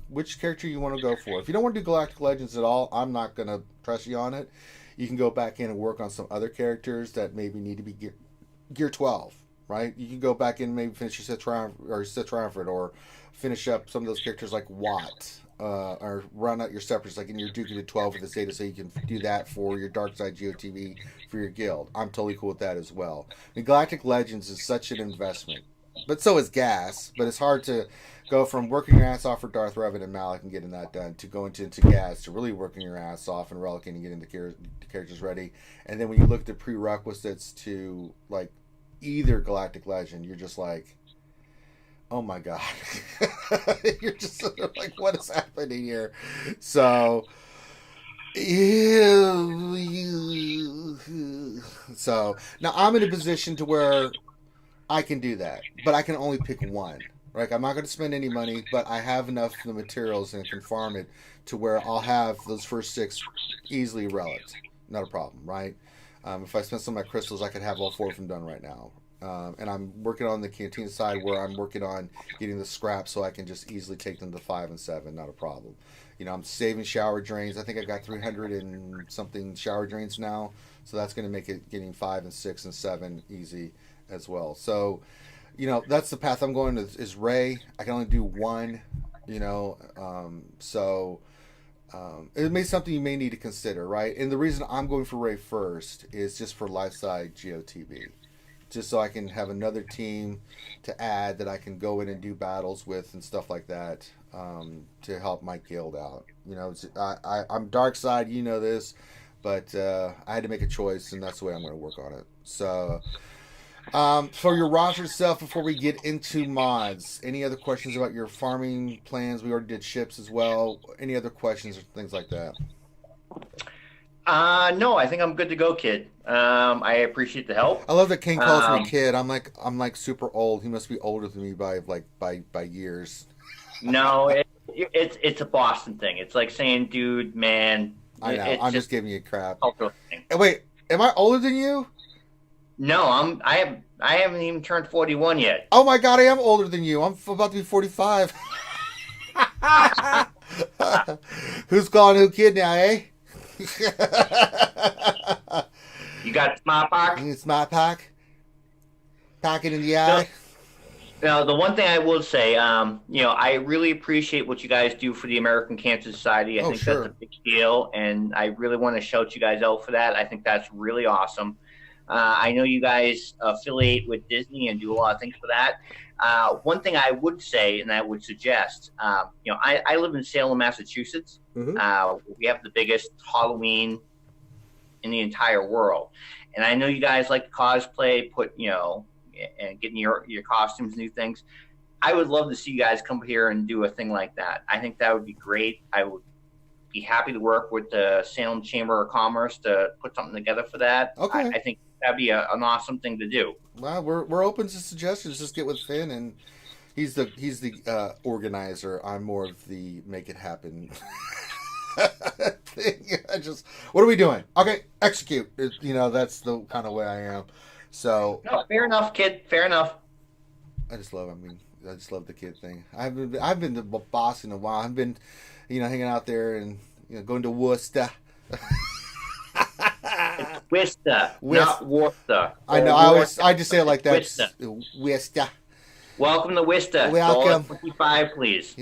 Speaker 1: which character you want to go for. If you don't want to do Galactic Legends at all, I'm not going to press you on it. You can go back in and work on some other characters that maybe need to be gear 12, right? You can go back in and maybe finish your Sith Triumvirate, or finish up some of those characters like Watt. Or run out your separate, like in your Duke to 12 with the Zeta, so you can do that for your Dark Side GOTV for your guild. I'm totally cool with that as well. I mean, Galactic Legends is such an investment, but so is Gas. But it's hard to go from working your ass off for Darth Revan and Malik and getting that done to going into Gas to really working your ass off and relicking and getting the characters ready. And then when you look at the prerequisites to like either Galactic Legend, you're just like, oh my god. You're just sort of like, what is happening here? So now I'm in a position to where I can do that, but I can only pick one. Like, I'm not going to spend any money, but I have enough of the materials and can farm it to where I'll have those first 6 easily relicked. Not a problem, right? If I spend some of my crystals, I could have all 4 of them done right now. And I'm working on the canteen side where I'm working on getting the scrap so I can just easily take them to 5 and 7. Not a problem. I'm saving shower drains. I think I got 300 and something shower drains now. So that's going to make it getting 5 and 6 and 7 easy as well. So, that's the path I'm going is Ray. I can only do 1, so it may be something you may need to consider, right? And the reason I'm going for Ray first is just for life side GOTB. Just so I can have another team to add that I can go in and do battles with and stuff like that to help my guild out. I'm dark side, this, but I had to make a choice, and that's the way I'm going to work on it. So, for your roster stuff, before we get into mods, any other questions about your farming plans? We already did ships as well. Any other questions or things like that?
Speaker 2: No, I think I'm good to go, kid. I appreciate the help.
Speaker 1: I love that Kane calls me kid. I'm like super old. He must be older than me by years.
Speaker 2: No, it's a Boston thing. It's like saying dude, man.
Speaker 1: I know. I'm just giving you crap.
Speaker 2: Thing.
Speaker 1: Wait, am I older than you? I
Speaker 2: haven't even turned 41 yet.
Speaker 1: Oh my god, I am older than you. I'm about to be 45. Who's calling who kid now, eh?
Speaker 2: You got smart pack?
Speaker 1: Smart pack? Pack it in the eye?
Speaker 2: Now, the one thing I will say, I really appreciate what you guys do for the American Cancer Society. I think that's a big deal, and I really want to shout you guys out for that. I think that's really awesome. I know you guys affiliate with Disney and do a lot of things for that. One thing I would say, and I would suggest, I live in Salem, Massachusetts. Mm-hmm. We have the biggest Halloween in the entire world. And I know you guys like to cosplay, and getting your costumes, new things. I would love to see you guys come here and do a thing like that. I think that would be great. I would be happy to work with the Salem Chamber of Commerce to put something together for that.
Speaker 1: Okay.
Speaker 2: I think that'd be an awesome thing to do.
Speaker 1: Well, we're open to suggestions. Just get with Finn, and he's the organizer. I'm more of the make it happen thing. What are we doing? Okay, execute. That's the kind of way I am. So
Speaker 2: no, fair enough, kid. Fair enough.
Speaker 1: I just love the kid thing. I've been to Boston a while. I've been, hanging out there and going to Worcester.
Speaker 2: Worcester, not Worcester.
Speaker 1: I know. I just say it like that. Worcester.
Speaker 2: Welcome to Worcester.
Speaker 1: Welcome.
Speaker 2: 25, please.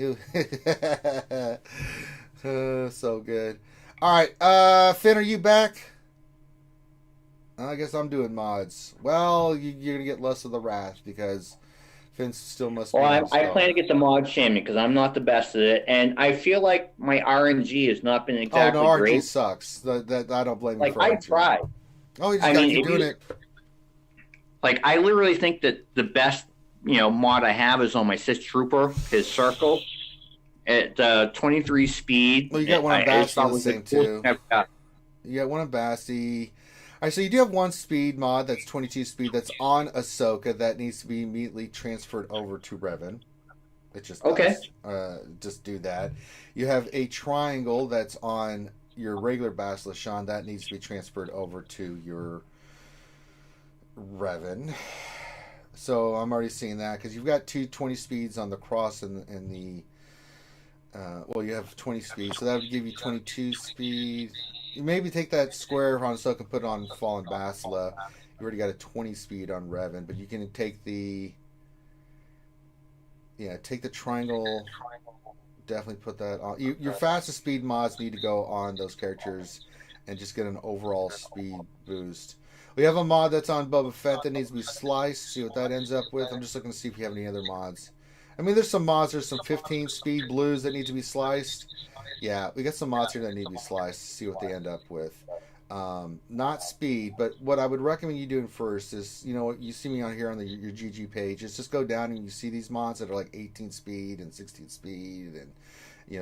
Speaker 1: So good. All right, Finn, are you back? I guess I'm doing mods. Well, you're gonna get less of the wrath because Finn still must.
Speaker 2: Well, I plan to get the mod shaming because I'm not the best at it, and I feel like my RNG has not been exactly great.
Speaker 1: RNG sucks. That I don't blame you for.
Speaker 2: I tried.
Speaker 1: Oh, you just gotta keep doing it.
Speaker 2: I literally think that the best mod I have is on my Sith Trooper, his circle, at 23 speed.
Speaker 1: Well, you got one on Basti the same too. You got one on Basti. All right, so you do have one speed mod that's 22 speed that's on Ahsoka that needs to be immediately transferred over to Revan. It just does.
Speaker 2: Okay.
Speaker 1: Just do that. You have a triangle that's on your regular Basilisk, Sean. That needs to be transferred over to your Revan. So I'm already seeing that because you've got 20 speeds on the cross and the. You have 20 speed, so that would give you 22 speed. You maybe take that square on Ahsoka and put it on Fallen Basila. You already got a 20 speed on Revan, but you can take the triangle. Definitely put that on. Your fastest speed mods need to go on those characters and just get an overall speed boost. We have a mod that's on Boba Fett that needs to be sliced. See what that ends up with. I'm just looking to see if we have any other mods. I mean, there's some mods. There's some 15 speed blues that need to be sliced. Yeah, we got some mods here that need to be sliced. See what they end up with. Not speed, but what I would recommend you doing first is, you see me on here on your GG page, is just go down and you see these mods that are like 18 speed and 16 speed and,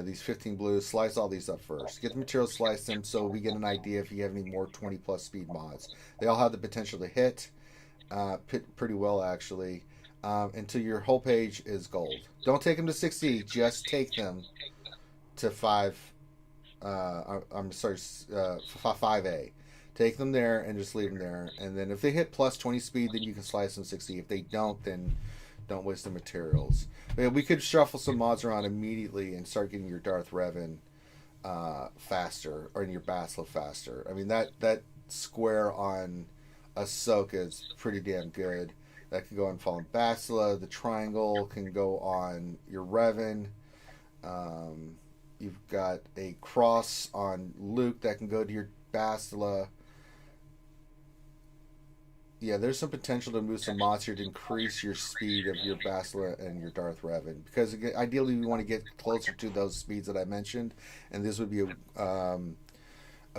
Speaker 1: these 15 blues. Slice all these up first. Get the material, slice them so we get an idea if you have any more 20 plus speed mods. They all have the potential to hit pretty well, actually. until your whole page is gold. Don't take them to 6E. Just take them to 5A. Take them there and just leave them there. And then if they hit plus 20 speed, then you can slice them 6E. If they don't, then don't waste the materials. But we could shuffle some mods around immediately and start getting your Darth Revan faster, or in your Bastila faster. I mean, that square on Ahsoka is pretty damn good. That can go on Fallen Bastila. The triangle can go on your Revan. You've got a cross on Luke that can go to your Bastila. Yeah, there's some potential to move some mods here to increase your speed of your Bastila and your Darth Revan. Because ideally we want to get closer to those speeds that I mentioned. And this would be a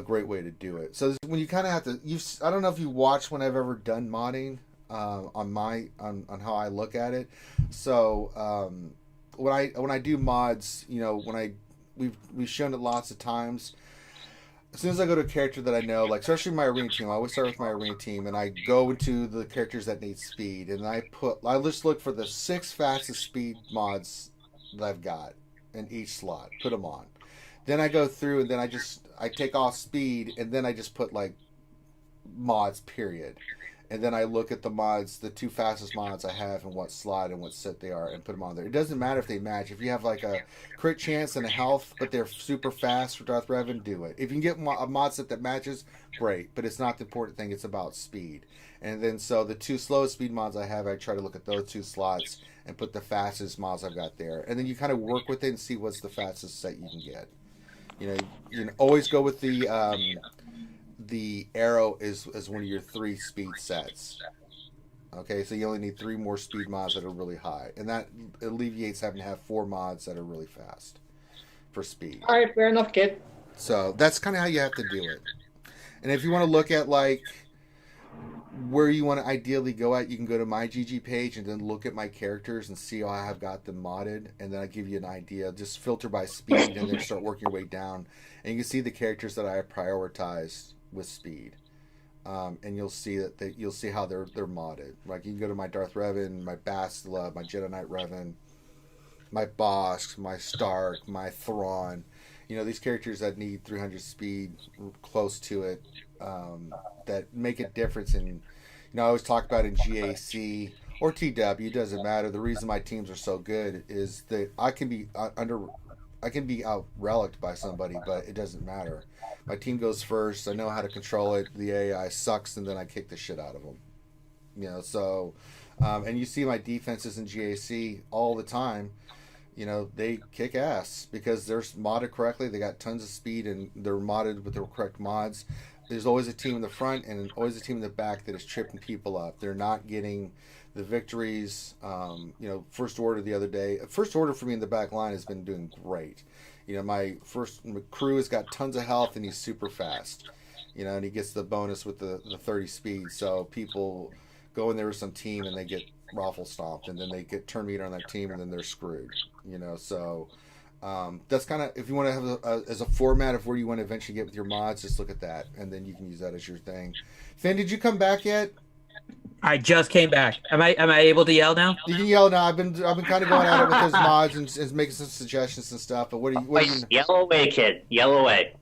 Speaker 1: great way to do it. So when you kind of have to... I don't know if you watched when I've ever done modding on how I look at it. So when I do mods, we've shown it lots of times. As soon as I go to a character that I know, like especially my arena team, I always start with my arena team, and I go into the characters that need speed, and I just look for the 6 fastest speed mods that I've got in each slot, put them on. Then I go through, and then I take off speed, and then I just put like mods, period. And then I look at the mods, the 2 fastest mods I have, and what slot and what set they are, and put them on there. It doesn't matter if they match. If you have like a crit chance and a health, but they're super fast for Darth Revan, do it. If you can get a mod set that matches, great. But it's not the important thing. It's about speed. And then so the 2 slowest speed mods I have, I try to look at those 2 slots and put the fastest mods I've got there. And then you kind of work with it and see what's the fastest set you can get. You can always go with the arrow is one of your 3 speed sets. Okay, so you only need 3 more speed mods that are really high, and that alleviates having to have 4 mods that are really fast for speed.
Speaker 2: All right, fair enough, kid.
Speaker 1: So that's kind of how you have to do it. And if you want to look at like where you want to ideally go at, you can go to my GG page and then look at my characters and see how I have got them modded, and then I give you an idea. Just filter by speed and then start working your way down, and you can see the characters that I prioritized with speed, and you'll see how they're modded. Like you can go to my Darth Revan, my Bastila, my Jedi Knight Revan, my Bosk, my Stark, my Thrawn. These characters that need 300 speed, close to it, that make a difference in. I always talk about in GAC or TW. It doesn't matter. The reason my teams are so good is that I can be out relicked by somebody, but it doesn't matter. My team goes first. I know how to control it. The AI sucks, and then I kick the shit out of them. And you see my defenses in GAC all the time. They kick ass because they're modded correctly. They got tons of speed, and they're modded with the correct mods. There's always a team in the front and always a team in the back that is tripping people up. They're not getting the victories. First Order the other day. First Order for me in the back line has been doing great. My crew has got tons of health and he's super fast. And he gets the bonus with the 30 speed. So people go in there with some team and they get raffle stomped, and then they get turn meter on that team, and then they're screwed. So that's kind of, if you want to have as a format of where you want to eventually get with your mods, just look at that, and then you can use that as your thing. Finn, did you come back yet?
Speaker 3: I just came back. Am I able to yell now?
Speaker 1: You can yell now. I've been kind of going at it with those mods and making some suggestions and stuff. But what do you?
Speaker 2: Yell away, kid. Yell away.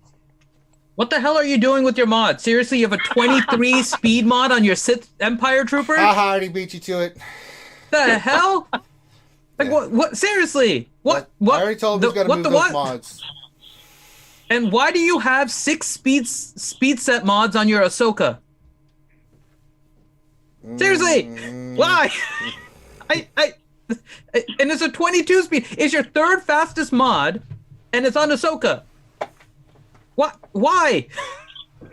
Speaker 3: What the hell are you doing with your mod? Seriously, you have a 23 speed mod on your Sith Empire Trooper?
Speaker 1: I already beat you to it.
Speaker 3: The hell? Like
Speaker 1: Yeah.
Speaker 3: what? Seriously? What?
Speaker 1: I already told him he's got to move those mods.
Speaker 3: And why do you have 6 speed set mods on your Ahsoka? Seriously, why? And it's a 22 speed. It's your 3rd fastest mod, and it's on Ahsoka. What? Why?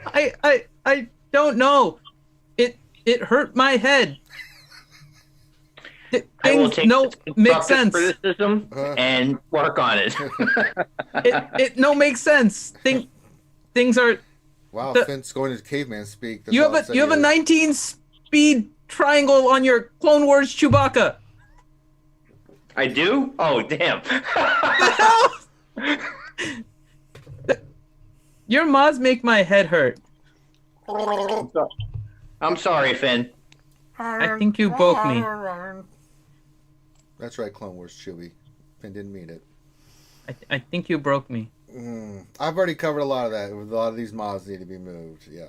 Speaker 3: I don't know. It hurt my head. Things no make sense.
Speaker 2: Criticism and work on it.
Speaker 3: it no makes sense. Things are.
Speaker 1: Wow, Finn's going to caveman speak.
Speaker 3: You have a 19 speed triangle on your Clone Wars Chewbacca.
Speaker 2: I do? Oh, damn.
Speaker 3: Your mods make my head hurt.
Speaker 2: I'm sorry, Finn.
Speaker 3: I think you broke me.
Speaker 1: That's right, Clone Wars Chewie. I didn't mean it.
Speaker 3: I think you broke me.
Speaker 1: I've already covered a lot of that. A lot of these mods need to be moved. Yeah.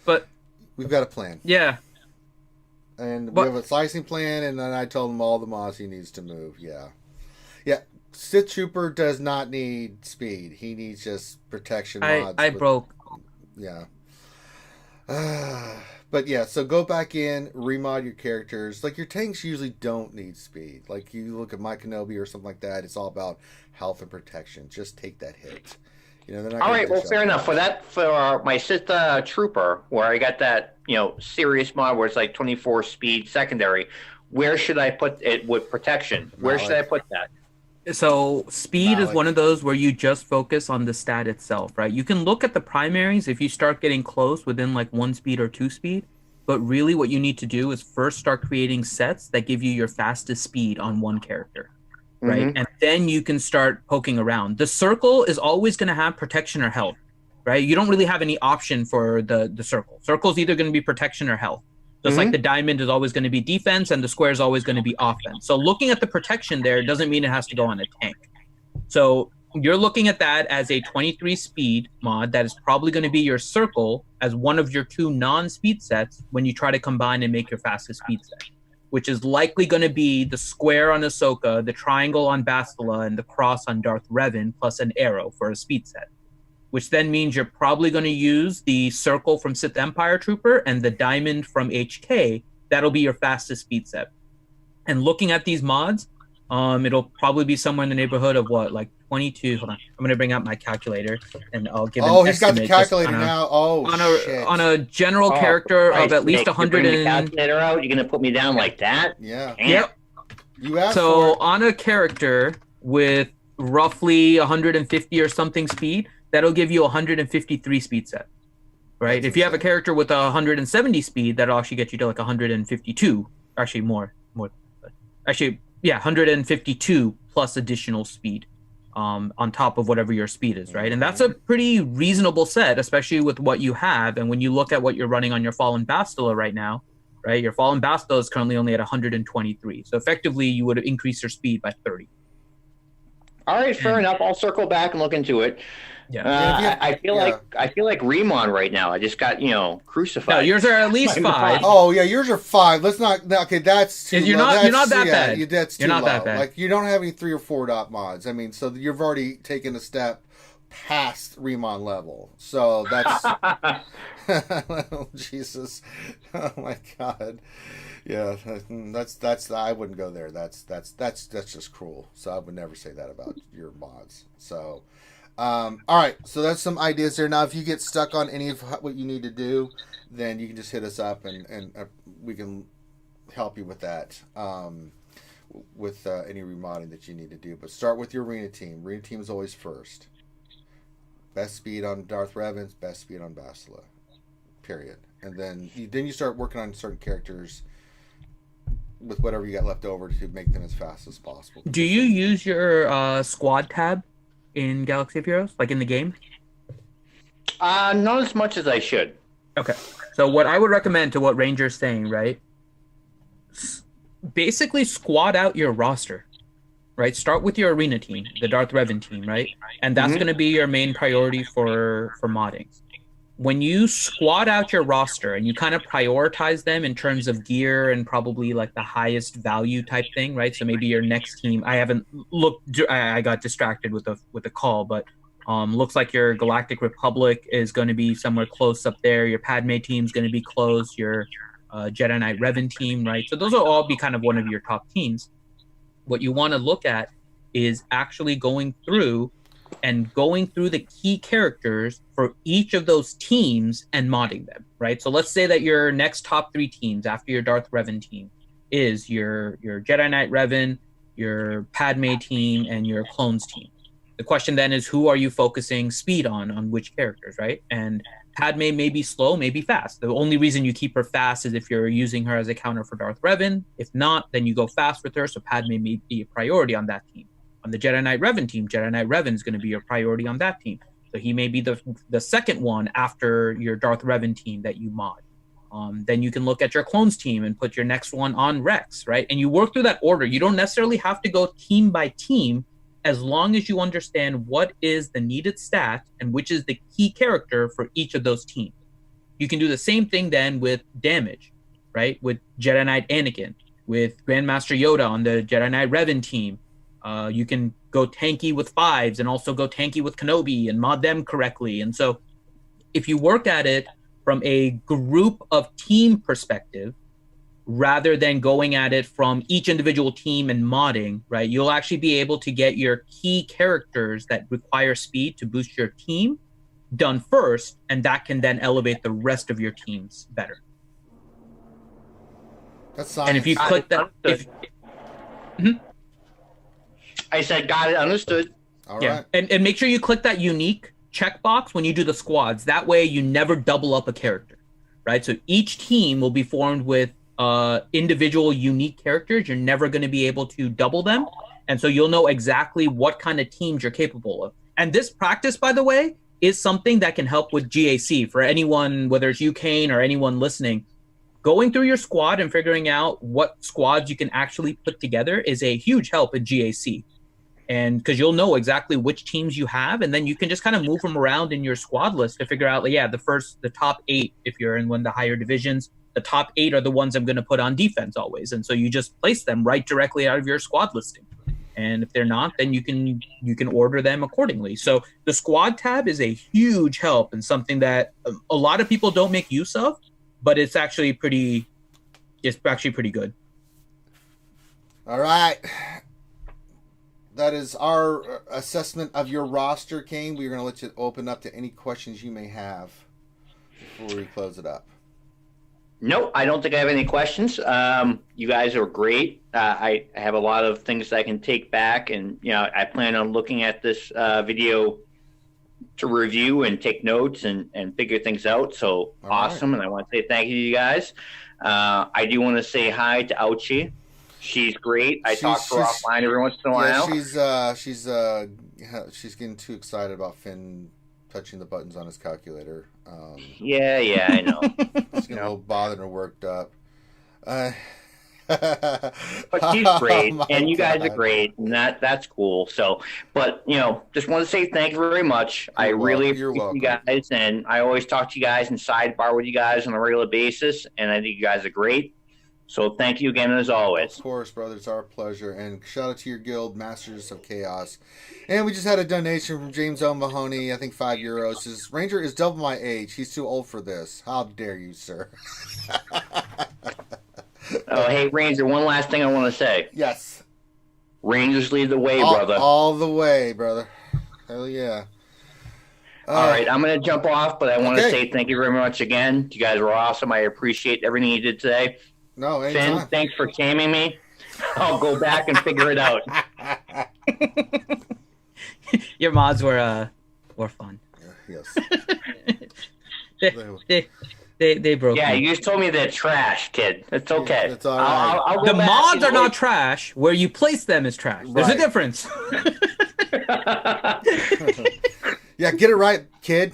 Speaker 3: But
Speaker 1: we've got a plan.
Speaker 3: Yeah.
Speaker 1: And we have a slicing plan, and then I told him all the mods he needs to move. Yeah. Yeah. Sith Trooper does not need speed. He needs just protection mods.
Speaker 3: I broke.
Speaker 1: Yeah. But yeah, so go back in, remod your characters. Like, your tanks usually don't need speed. Like, you look at my Kenobi or something like that, it's all about health and protection. Just take that hit. You know, they're not
Speaker 2: all
Speaker 1: gonna
Speaker 2: right, well,
Speaker 1: dish
Speaker 2: fair
Speaker 1: out.
Speaker 2: enough. For my Sith Trooper, where I got that, serious mod where it's like 24 speed secondary, where should I put it with protection? Where should I put that?
Speaker 3: So speed is one of those where you just focus on the stat itself, right? You can look at the primaries if you start getting close within like 1 speed or 2 speed, but really what you need to do is first start creating sets that give you your fastest speed on one character, right?
Speaker 2: Mm-hmm.
Speaker 3: And then you can start poking around. The circle is always going to have protection or health, right? You don't really have any option for the circle. Circle is either going to be protection or health. Just like the diamond is always going to be defense and the square is always going to be offense. So looking at the protection there doesn't mean it has to go on a tank. So you're looking at that as a 23 speed mod that is probably going to be your circle as one of your 2 non-speed sets when you try to combine and make your fastest speed set, which is likely going to be the square on Ahsoka, the triangle on Bastila, and the cross on Darth Revan, plus an arrow for a speed set. Which then means you're probably going to use the circle from Sith Empire Trooper and the diamond from HK. That'll be your fastest speed set. And looking at these mods, it'll probably be somewhere in the neighborhood of what, like 22. Hold on, I'm going to bring out my calculator and I'll give.
Speaker 1: Oh, he's got the calculator now.
Speaker 3: Shit. On a general character of at least 100.
Speaker 2: The calculator out. You're going to put me down like that?
Speaker 1: Yeah.
Speaker 3: Yep.
Speaker 1: You asked
Speaker 3: so
Speaker 1: for it.
Speaker 3: On a character with roughly 150 or something speed, that'll give you 153 speed set, right?
Speaker 1: That's
Speaker 3: if you have a character with 170 speed, that'll actually get you to like 152. Actually, more. Actually, yeah, 152 plus additional speed on top of whatever your speed is, right? And that's a pretty reasonable set, especially with what you have. And when you look at what you're running on your Fallen Bastila right now, right? Your Fallen Bastila is currently only at 123. So effectively, you would have increased your speed by 30.
Speaker 2: All right, fair enough. I'll circle back and look into it.
Speaker 3: Yeah.
Speaker 2: I feel like Remon right now. I just got crucified.
Speaker 3: No, yours are at least 5.
Speaker 1: Oh yeah, yours are 5. Let's not. Okay, that's too
Speaker 3: You're
Speaker 1: low.
Speaker 3: not that bad.
Speaker 1: That's too
Speaker 3: You're not
Speaker 1: low.
Speaker 3: that bad.
Speaker 1: Like, you don't have any 3 or 4 dot mods. I mean, so you've already taken a step past Remon level. So that's. Oh, Jesus, oh my God. Yeah, that's I wouldn't go there. That's just cruel. So I would never say that about your mods. So, all right. So that's some ideas there. Now, if you get stuck on any of what you need to do, then you can just hit us up and we can help you with that. With any remodding that you need to do. But start with your arena team. Arena team is always first. Best speed on Darth Revan, best speed on Bastila. Period. And then you start working on certain characters with whatever you got left over to make them as fast as possible.
Speaker 3: Do you use your squad tab in Galaxy of Heroes, like in the game?
Speaker 2: Not as much as I should.
Speaker 3: Okay. So what I would recommend to what Ranger's saying, right? Basically squad out your roster, right? Start with your arena team, the Darth Revan team, right? And that's going to be your main priority for modding. When you squad out your roster and you kind of prioritize them in terms of gear and probably like the highest value type thing, right? So maybe your next team, I haven't looked, I got distracted with the call, but looks like your Galactic Republic is going to be somewhere close up there. Your Padme team is going to be close. Your Jedi Knight Revan team, right? So those will all be kind of one of your top teams. What you want to look at is actually going through the key characters for each of those teams and modding them, right? So let's say that your next top 3 teams after your Darth Revan team is your Jedi Knight Revan, your Padme team, and your Clones team. The question then is, who are you focusing speed on which characters, right? And Padme may be slow, may be fast. The only reason you keep her fast is if you're using her as a counter for Darth Revan. If not, then you go fast with her, so Padme may be a priority on that team. On the Jedi Knight Revan team, Jedi Knight Revan is going to be your priority on that team. So he may be the second one after your Darth Revan team that you mod. Then you can look at your clones team and put your next one on Rex, right? And you work through that order. You don't necessarily have to go team by team, as long as you understand what is the needed stat and which is the key character for each of those teams. You can do the same thing then with damage, right? With Jedi Knight Anakin, with Grandmaster Yoda on the Jedi Knight Revan team. You can go tanky with 5s and also go tanky with Kenobi and mod them correctly. And so if you work at it from a group of team perspective, rather than going at it from each individual team and modding, right, you'll actually be able to get your key characters that require speed to boost your team done first, and that can then elevate the rest of your teams better.
Speaker 1: That's science.
Speaker 3: And if you click that,
Speaker 2: I said, got it, understood.
Speaker 1: All
Speaker 3: yeah,
Speaker 1: right.
Speaker 3: and make sure you click that unique checkbox when you do the squads. That way you never double up a character, right? So each team will be formed with individual unique characters. You're never going to be able to double them. And so you'll know exactly what kind of teams you're capable of. And this practice, by the way, is something that can help with GAC for anyone, whether it's you, Kane, or anyone listening. Going through your squad and figuring out what squads you can actually put together is a huge help in GAC. And because you'll know exactly which teams you have, and then you can just kind of move them around in your squad list to figure out, like, yeah, the top 8, if you're in one of the higher divisions, the top 8 are the ones I'm going to put on defense always. And so you just place them right directly out of your squad listing. And if they're not, then you can order them accordingly. So the squad tab is a huge help and something that a lot of people don't make use of, but it's actually pretty good.
Speaker 1: All right. That is our assessment of your roster, Kane. We're going to let you open up to any questions you may have before we close it up.
Speaker 2: Nope, I don't think I have any questions. You guys are great. I have a lot of things I can take back, and I plan on looking at this video to review and take notes and figure things out. So
Speaker 1: all
Speaker 2: awesome,
Speaker 1: right.
Speaker 2: And I want to say thank you to you guys. I do want to say hi to Ouchie. She's great. I talk to her offline every once in a while.
Speaker 1: She's getting too excited about Finn touching the buttons on his calculator.
Speaker 2: Yeah, I know.
Speaker 1: It's getting a little bothered and worked up.
Speaker 2: But she's great, and you guys are great, and that's cool. So, but just want to say thank you very much. I really appreciate you guys, and I always talk to you guys and sidebar with you guys on a regular basis, and I think you guys are great. So thank you again, as always.
Speaker 1: Of course, brother. It's our pleasure. And shout out to your guild, Masters of Chaos. And we just had a donation from James L. Mahoney, I think €5. Says, Ranger is double my age. He's too old for this. How dare you, sir?
Speaker 2: Oh, hey, Ranger, one last thing I want to say.
Speaker 1: Yes.
Speaker 2: Rangers lead the way, brother.
Speaker 1: All the way, brother. Hell yeah.
Speaker 2: All right, I'm going to jump off, but I want to say thank you very much again. You guys were awesome. I appreciate everything you did today.
Speaker 1: No, anytime.
Speaker 2: Finn, thanks for camming me. I'll go back and figure it out.
Speaker 3: Your mods were fun.
Speaker 1: Yes.
Speaker 3: They broke.
Speaker 2: Yeah,
Speaker 3: me.
Speaker 2: you just told me they're trash, kid. It's okay.
Speaker 1: Yeah, it's all right.
Speaker 2: I'll
Speaker 3: The mods are not trash. Where you place them is trash. There's a
Speaker 1: Right.
Speaker 3: difference.
Speaker 1: Yeah, get it right, kid.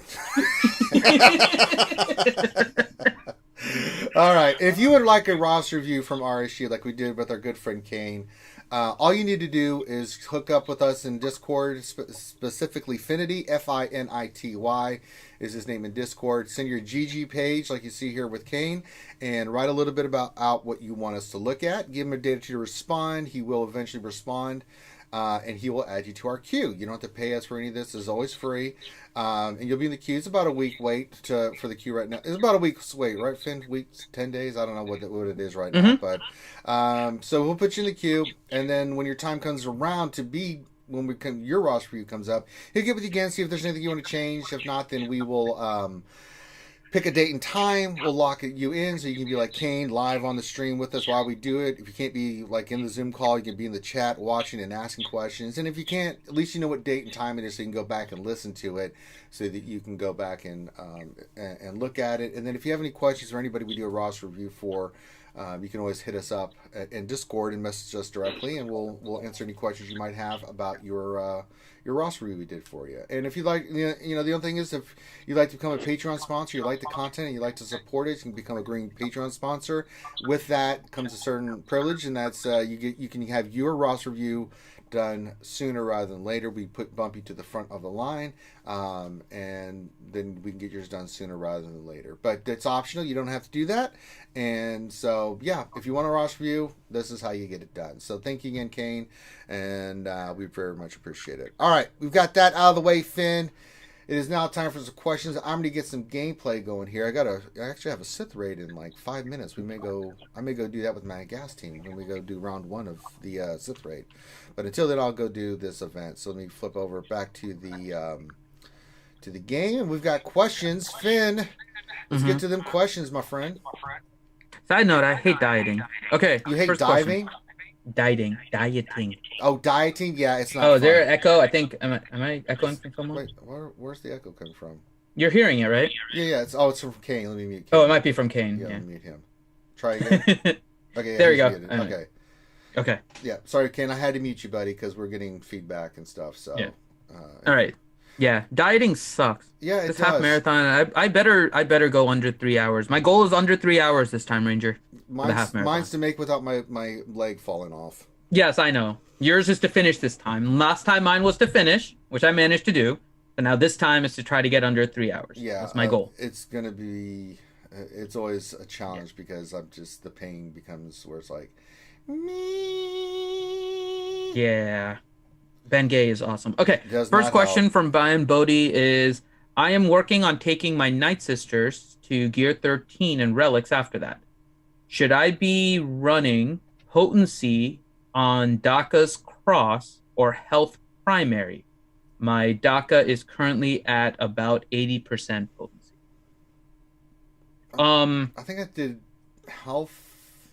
Speaker 1: All right. If you would like a roster review from RSG like we did with our good friend Kane, all you need to do is hook up with us in Discord, specifically Finity, Finity is his name in Discord. Send your GG page like you see here with Kane and write a little bit about what you want us to look at. Give him a day to respond. He will eventually respond. And he will add you to our queue. You don't have to pay us for any of this. It's always free. And you'll be in the queue. It's about a week wait for the queue right now. It's about a week's wait, right, Finn? Weeks, 10 days? I don't know what it is right now. But so we'll put you in the queue. And then when your time comes around your roster review comes up, he'll get with you again, see if there's anything you want to change. If not, then we will pick a date and time. We'll lock you in so you can be like Kane live on the stream with us while we do it. If you can't be like in the Zoom call, you can be in the chat watching and asking questions. And if you can't, at least you know what date and time it is so you can go back and listen to it so that you can go back and look at it. And then if you have any questions or anybody we do a roster review for, You can always hit us up in Discord and message us directly, and we'll answer any questions you might have about your roster review we did for you. And if you like, the only thing is, if you'd like to become a Patreon sponsor, you like the content, and you like to support it, you can become a green Patreon sponsor. With that comes a certain privilege, and that's you can have your roster review done sooner rather than later. We bump you to the front of the line, and then we can get yours done sooner rather than later. But it's optional. You don't have to do that. And so, yeah, if you want a roster review, this is how you get it done. So thank you again, Kane, and we very much appreciate it. All right, we've got that out of the way, Finn. It is now time for some questions. I'm going to get some gameplay going here. I actually have a Sith raid in like 5 minutes. I may go do that with my gas team when we go do round 1 of the Sith raid. But until then, I'll go do this event. So let me flip over back to the game. We've got questions. Finn, let's get to them questions, my friend.
Speaker 3: Side note, I hate dieting. Okay.
Speaker 1: You hate
Speaker 3: first
Speaker 1: diving?
Speaker 3: question. Dieting.
Speaker 1: Oh, dieting? Yeah, it's not
Speaker 3: Oh,
Speaker 1: fun.
Speaker 3: is there an echo? I think, am I echoing from someone?
Speaker 1: Wait, where's the echo coming from?
Speaker 3: You're hearing it, right?
Speaker 1: Yeah, it's from Kane. Let me mute Kane.
Speaker 3: Oh, it might be from Kane.
Speaker 1: Yeah,
Speaker 3: Yeah.
Speaker 1: let me mute him. Try again. Okay, yeah,
Speaker 3: There we go.
Speaker 1: muted. Okay.
Speaker 3: Okay.
Speaker 1: Yeah, sorry, Kane. I had to mute you, buddy, because we're getting feedback and stuff. So.
Speaker 3: Yeah. All right. Yeah, dieting sucks.
Speaker 1: Yeah, it
Speaker 3: this
Speaker 1: does.
Speaker 3: half marathon, I better go under 3 hours. My goal is under 3 hours this time, Ranger.
Speaker 1: Mine's to make without my leg falling off.
Speaker 3: Yes, I know. Yours is to finish this time. Last time mine was to finish, which I managed to do. But now this time is to try to get under 3 hours. Yeah, that's my goal.
Speaker 1: It's gonna be. It's always a challenge because the pain becomes where it's like, me.
Speaker 3: Yeah. Ben Gay is awesome. Okay,
Speaker 1: Does
Speaker 3: first
Speaker 1: not
Speaker 3: question
Speaker 1: help.
Speaker 3: from Brian Bodie is, I am working on taking my Night Sisters to Gear 13 and Relics after that. Should I be running Potency on DACA's Cross or Health Primary? My DACA is currently at about 80% potency.
Speaker 1: I think I did Health.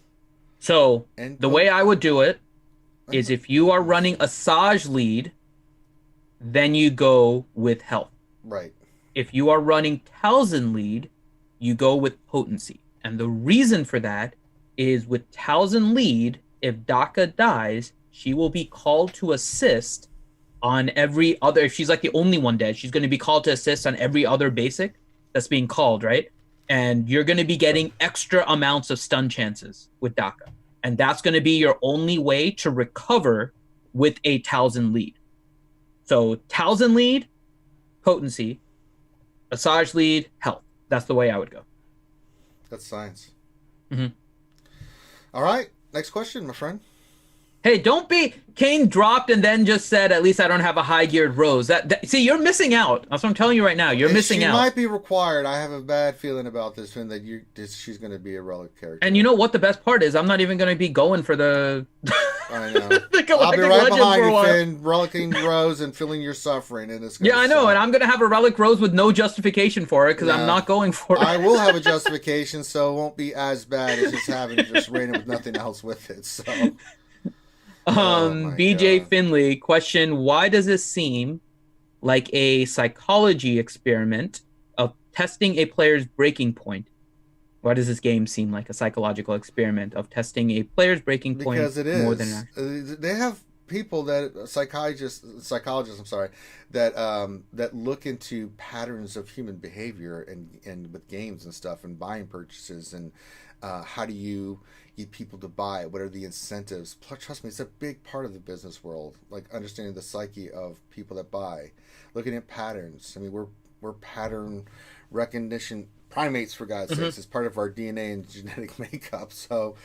Speaker 3: So,
Speaker 1: And
Speaker 3: the way I would do it is if you are running a Saj lead, then you go with Health.
Speaker 1: Right.
Speaker 3: If you are running Talzin lead, you go with Potency. And the reason for that is with Talzin lead, if DACA dies, she will be called to assist on every other. If she's like the only one dead, she's going to be called to assist on every other basic that's being called, right? And you're going to be getting extra amounts of stun chances with DACA. And that's going to be your only way to recover with a Talzin lead. So Talzin lead, Potency, Asajj lead, Health. That's the way I would go.
Speaker 1: That's science.
Speaker 3: Mm-hmm.
Speaker 1: All right. Next question, my friend.
Speaker 3: Hey, don't be... Kane dropped and then just said, at least I don't have a high-geared Rose. See, you're missing out. That's what I'm telling you right now. You're missing out.
Speaker 1: She might be required. I have a bad feeling about this one, that she's going to be a relic character.
Speaker 3: And you know what the best part is? I'm not even going to be going for the...
Speaker 1: I know.
Speaker 3: the
Speaker 1: I'll be right
Speaker 3: Legends
Speaker 1: behind
Speaker 3: for a
Speaker 1: you,
Speaker 3: while.
Speaker 1: Finn, relicking Rose and feeling your suffering. And it's
Speaker 3: Yeah, I know, and I'm going to have a Relic Rose with no justification for it, because I'm not going for it.
Speaker 1: I will have a justification, so it won't be as bad as just having just random with nothing else with it, so...
Speaker 3: BJ
Speaker 1: God.
Speaker 3: Finley, question, why does it seem like a psychology experiment of testing a player's breaking point? Why does this game seem like a psychological experiment of testing a player's breaking point?
Speaker 1: Because it is.
Speaker 3: More than
Speaker 1: they have people that psychologists, that look into patterns of human behavior and with games and stuff and buying purchases and how do you get people to buy? What are the incentives? Trust me, it's a big part of the business world. Like understanding the psyche of people that buy, looking at patterns. I mean, we're pattern recognition primates, for God's sakes. It's part of our DNA and genetic makeup. So,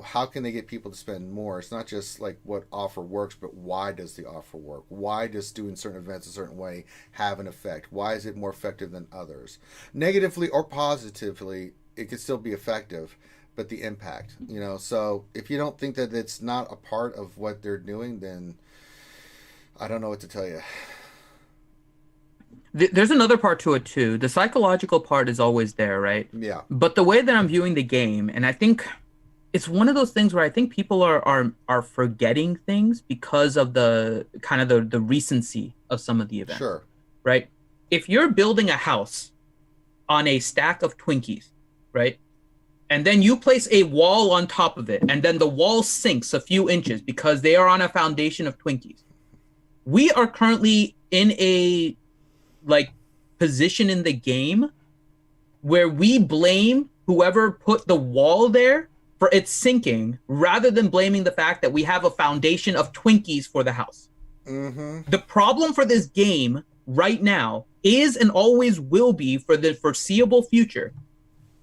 Speaker 1: how can they get people to spend more? It's not just like what offer works, but why does the offer work? Why does doing certain events a certain way have an effect? Why is it more effective than others? Negatively or positively, it could still be effective, but the impact, so if you don't think that it's not a part of what they're doing, then I don't know what to tell you.
Speaker 3: There's another part to it too. The psychological part is always there, right?
Speaker 1: Yeah.
Speaker 3: But the way that I'm viewing the game, and I think it's one of those things where I think people are forgetting things because of the kind of the recency of some of the events.
Speaker 1: Sure.
Speaker 3: Right? If you're building a house on a stack of Twinkies, right? and then you place a wall on top of it, and then the wall sinks a few inches because they are on a foundation of Twinkies. We are currently in a position in the game where we blame whoever put the wall there for it sinking, rather than blaming the fact that we have a foundation of Twinkies for the house.
Speaker 1: Mm-hmm.
Speaker 3: The problem for this game right now is, and always will be for the foreseeable future,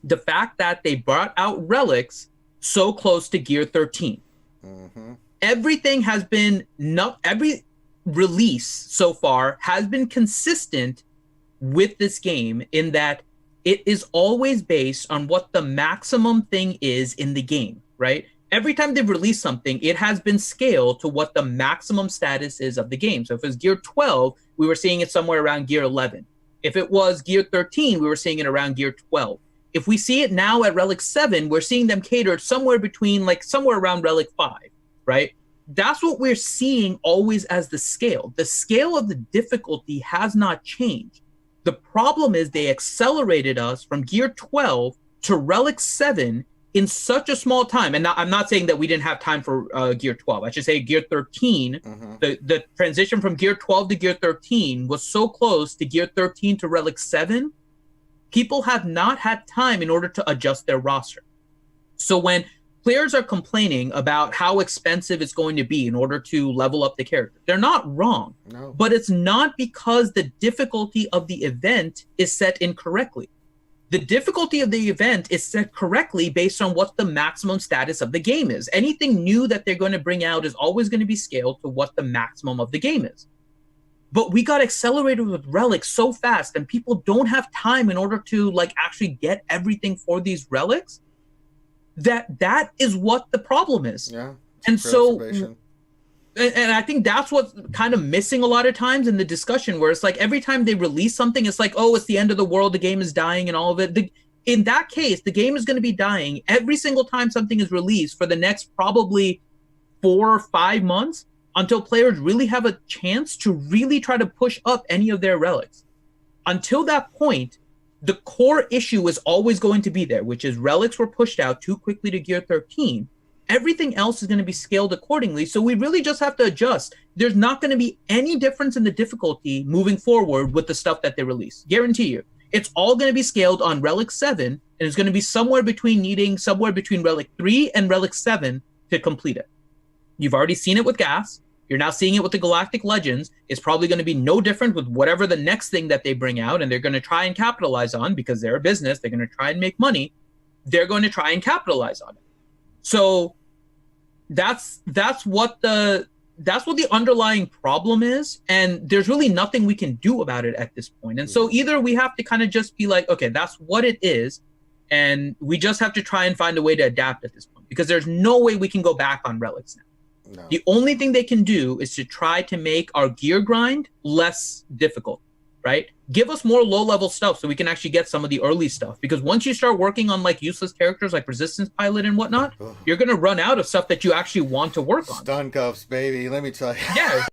Speaker 3: the fact that they brought out relics so close to Gear 13.
Speaker 1: Mm-hmm.
Speaker 3: Everything has been, every release so far has been consistent with this game in that it is always based on what the maximum thing is in the game, right? Every time they've released something, it has been scaled to what the maximum status is of the game. So if it was Gear 12, we were seeing it somewhere around Gear 11. If it was Gear 13, we were seeing it around Gear 12. If we see it now at Relic 7, we're seeing them catered somewhere around Relic 5, right? That's what we're seeing always as the scale. The scale of the difficulty has not changed. The problem is they accelerated us from Gear 12 to Relic 7 in such a small time. And I'm not saying that we didn't have time for Gear 12. I should say Gear 13.
Speaker 1: Mm-hmm.
Speaker 3: The transition from Gear 12 to Gear 13 was so close to Gear 13 to Relic 7. People have not had time in order to adjust their roster. So when players are complaining about how expensive it's going to be in order to level up the character, they're not wrong.
Speaker 1: No.
Speaker 3: But it's not because the difficulty of the event is set incorrectly. The difficulty of the event is set correctly based on what the maximum status of the game is. Anything new that they're going to bring out is always going to be scaled to what the maximum of the game is. But we got accelerated with relics so fast, and people don't have time in order to actually get everything for these relics. That is what the problem is.
Speaker 1: Yeah.
Speaker 3: And so, and I think that's what's kind of missing a lot of times in the discussion, where it's like every time they release something, it's like, oh, it's the end of the world, the game is dying and all of it. In that case, the game is going to be dying every single time something is released for the next probably 4 or 5 months until players really have a chance to really try to push up any of their relics. Until that point, the core issue is always going to be there, which is relics were pushed out too quickly to Gear 13. Everything else is going to be scaled accordingly, so we really just have to adjust. There's not going to be any difference in the difficulty moving forward with the stuff that they release. Guarantee you. It's all going to be scaled on Relic 7, and it's going to be somewhere between Relic 3 and Relic 7 to complete it. You've already seen it with Gas. You're now seeing it with the Galactic Legends. It's probably going to be no different with whatever the next thing that they bring out, and they're going to try and capitalize on, because they're a business. They're going to try and make money. They're going to try and capitalize on it. So that's what the underlying problem is, and there's really nothing we can do about it at this point. And so either we have to kind of just be like, okay, that's what it is, and we just have to try and find a way to adapt at this point, because there's no way we can go back on relics now. No. The only thing they can do is to try to make our gear grind less difficult, right? Give us more low-level stuff so we can actually get some of the early stuff. Because once you start working on useless characters like Resistance Pilot and whatnot, you're going to run out of stuff that you actually want to work on.
Speaker 1: Stun cuffs, baby. Let me tell you.
Speaker 3: Yeah.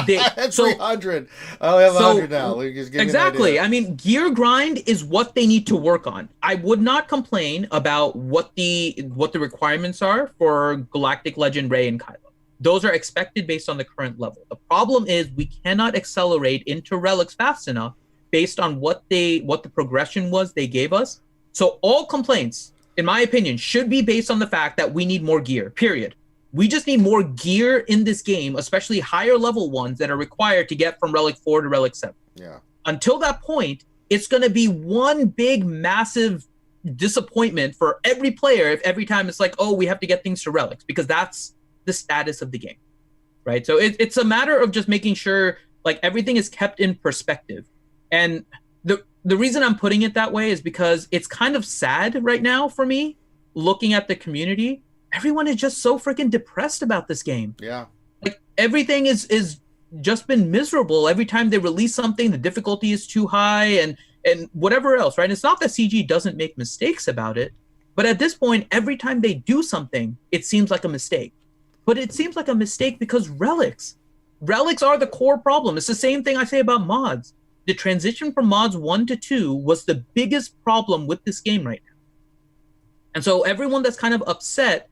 Speaker 1: That's 300. I only have 100 now. Just give
Speaker 3: exactly.
Speaker 1: Me an idea.
Speaker 3: I mean, gear grind is what they need to work on. I would not complain about what the requirements are for Galactic Legend, Rey, and Kylo. Those are expected based on the current level. The problem is we cannot accelerate into relics fast enough based on what the progression was they gave us. So all complaints, in my opinion, should be based on the fact that we need more gear, period. We just need more gear in this game, especially higher level ones that are required to get from Relic 4 to Relic 7.
Speaker 1: Yeah. Until
Speaker 3: that point, it's going to be one big, massive disappointment for every player if every time it's like, oh, we have to get things to relics, because that's the status of the game, right? So it's a matter of just making sure everything is kept in perspective. And the reason I'm putting it that way is because it's kind of sad right now for me, looking at the community. Everyone is just so freaking depressed about this game.
Speaker 1: Yeah.
Speaker 3: Everything is just been miserable. Every time they release something, the difficulty is too high and whatever else, right? It's not that CG doesn't make mistakes about it, but at this point, every time they do something, it seems like a mistake. But it seems like a mistake because relics are the core problem. It's the same thing I say about mods. The transition from mods 1 to 2 was the biggest problem with this game right now. And so everyone that's kind of upset,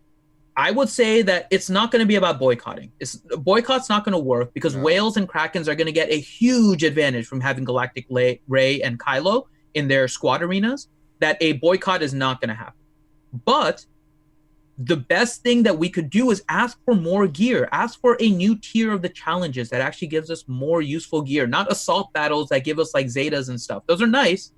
Speaker 3: I would say that it's not going to be about boycotting. Boycott's not going to work because Whales and Krakens are going to get a huge advantage from having Galactic Ray and Kylo in their squad arenas, that a boycott is not going to happen. But the best thing that we could do is ask for more gear. Ask for a new tier of the challenges that actually gives us more useful gear, not assault battles that give us like Zetas and stuff. Those are nice.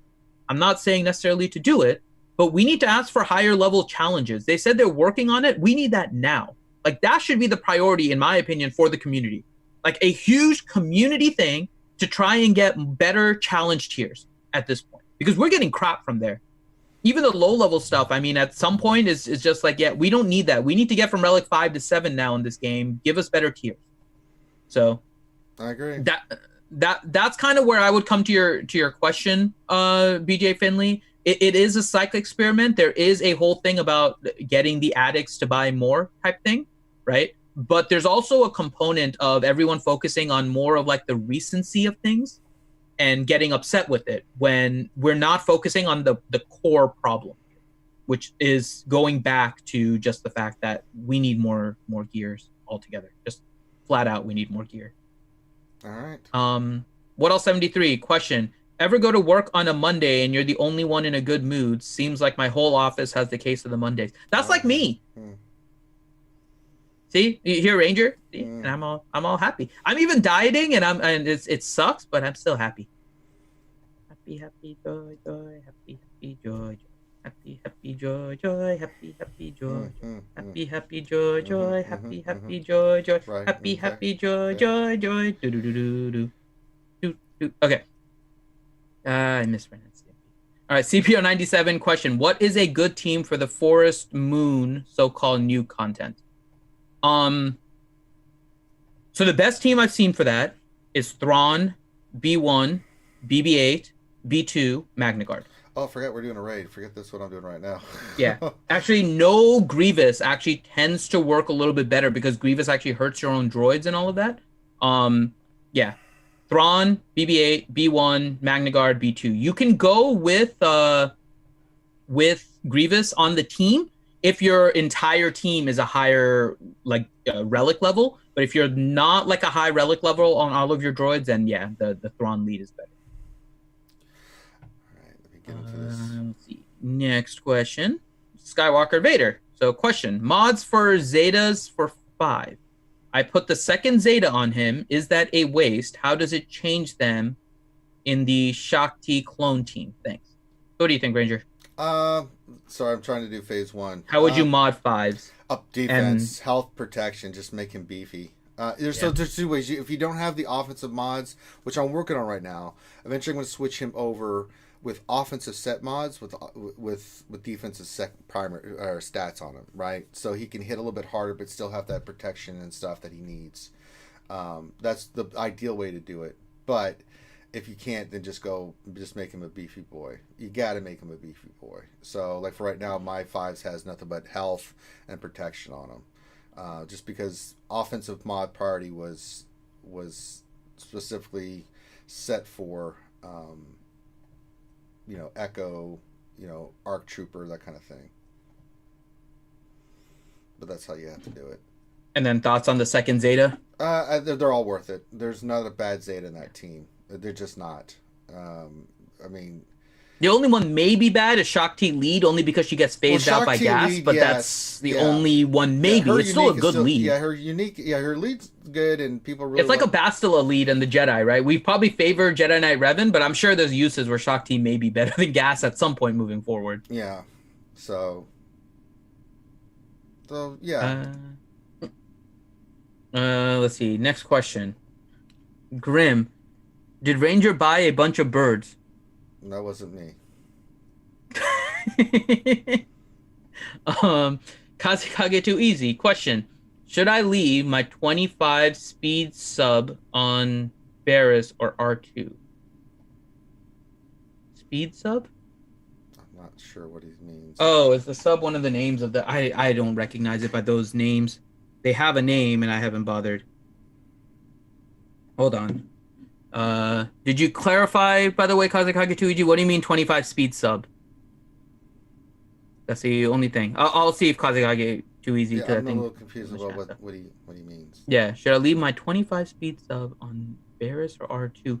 Speaker 3: I'm not saying necessarily to do it, but we need to ask for higher level challenges. They said they're working on it. We need that now. Like, that should be the priority, in my opinion, for the community. Like, a huge community thing to try and get better challenge tiers at this point, because we're getting crap from there. Even the low level stuff, I mean, at some point is just like, yeah, we don't need that. We need to get from Relic 5 to 7 now in this game. Give us better tiers. So
Speaker 1: I agree.
Speaker 3: That's kind of where I would come to your question, BJ Finley. It is a psych experiment. There is a whole thing about getting the addicts to buy more type thing, right? But there's also a component of everyone focusing on more of like the recency of things and getting upset with it when we're not focusing on the core problem, which is going back to just the fact that we need more gears altogether. Just flat out, we need more gear.
Speaker 1: All right.
Speaker 3: What else? 73 question. Ever go to work on a Monday and you're the only one in a good mood? Seems like my whole office has the case of the Mondays. That's like me. See, you hear Ranger? See? And I'm all happy. I'm even dieting, and it sucks, but I'm still happy. Happy, happy, joy, joy, happy, happy, joy, joy. Happy, happy, joy, joy, happy, happy, joy, joy. Happy, happy, joy, joy, happy, happy, joy, joy. Happy, happy, joy, joy, joy. Do do do do do do. Okay. I mispronounced it. All right, CPO 97 question. What is a good team for the Forest Moon so-called new content? So the best team I've seen for that is Thrawn, B1, BB8, B2, Magna Guard.
Speaker 1: Oh, forget we're doing a raid. Forget this, what I'm doing right now.
Speaker 3: Yeah. Actually, no Grievous actually tends to work a little bit better because Grievous actually hurts your own droids and all of that. Yeah. Thrawn, BB8, B1, Magna Guard, B2. You can go with Grievous on the team if your entire team is a higher relic level. But if you're not like a high relic level on all of your droids, then yeah, the Thrawn lead is better.
Speaker 1: All right, let me get into this.
Speaker 3: Let's see. Next question. Skywalker Vader. So question. Mods for Zetas for 5. I put the second Zeta on him. Is that a waste? How does it change them in the Shakti clone team? Thanks. What do you think, Ranger?
Speaker 1: Sorry, I'm trying to do phase 1.
Speaker 3: How would you mod 5s?
Speaker 1: Up defense, health protection, just make him beefy. There's two ways. If you don't have the offensive mods, which I'm working on right now, eventually I'm going to switch him over with offensive set mods with defensive set primary or stats on him, right? So he can hit a little bit harder, but still have that protection and stuff that he needs. That's the ideal way to do it. But if you can't, then just make him a beefy boy. You got to make him a beefy boy. So like for right now, my 5s has nothing but health and protection on them. Just because offensive mod priority was specifically set for Echo, ARC Trooper, that kind of thing. But that's how you have to do it.
Speaker 3: And then thoughts on the second Zeta?
Speaker 1: They're all worth it. There's not a bad Zeta in that team. They're just not. I mean,
Speaker 3: the only one may be bad is Shakti lead, only because she gets phased out by gas. Lead, but that's the only one. Maybe it's still a good lead.
Speaker 1: Yeah, her lead's good, and people really.
Speaker 3: It's like a Bastila lead in the Jedi, right? We probably favor Jedi Knight Revan, but I'm sure there's uses where Shakti may be better than gas at some point moving forward.
Speaker 1: Yeah. So yeah.
Speaker 3: Let's see. Next question. Grim, did Ranger buy a bunch of birds?
Speaker 1: That wasn't me.
Speaker 3: Kazekage too easy. Question. Should I leave my 25 speed sub on Barris or R2? Speed sub?
Speaker 1: I'm not sure what he means.
Speaker 3: Oh, is the sub one of the names of the... I don't recognize it by those names. They have a name and I haven't bothered. Hold on. Did you clarify, by the way, Kazekage Tuiji, what do you mean 25 speed sub? That's the only thing. I'll see if Kazekage too easy
Speaker 1: Yeah,
Speaker 3: to
Speaker 1: I'm a
Speaker 3: think.
Speaker 1: little confused about what he means.
Speaker 3: Yeah, should I leave my 25 speed sub on Barris or R2?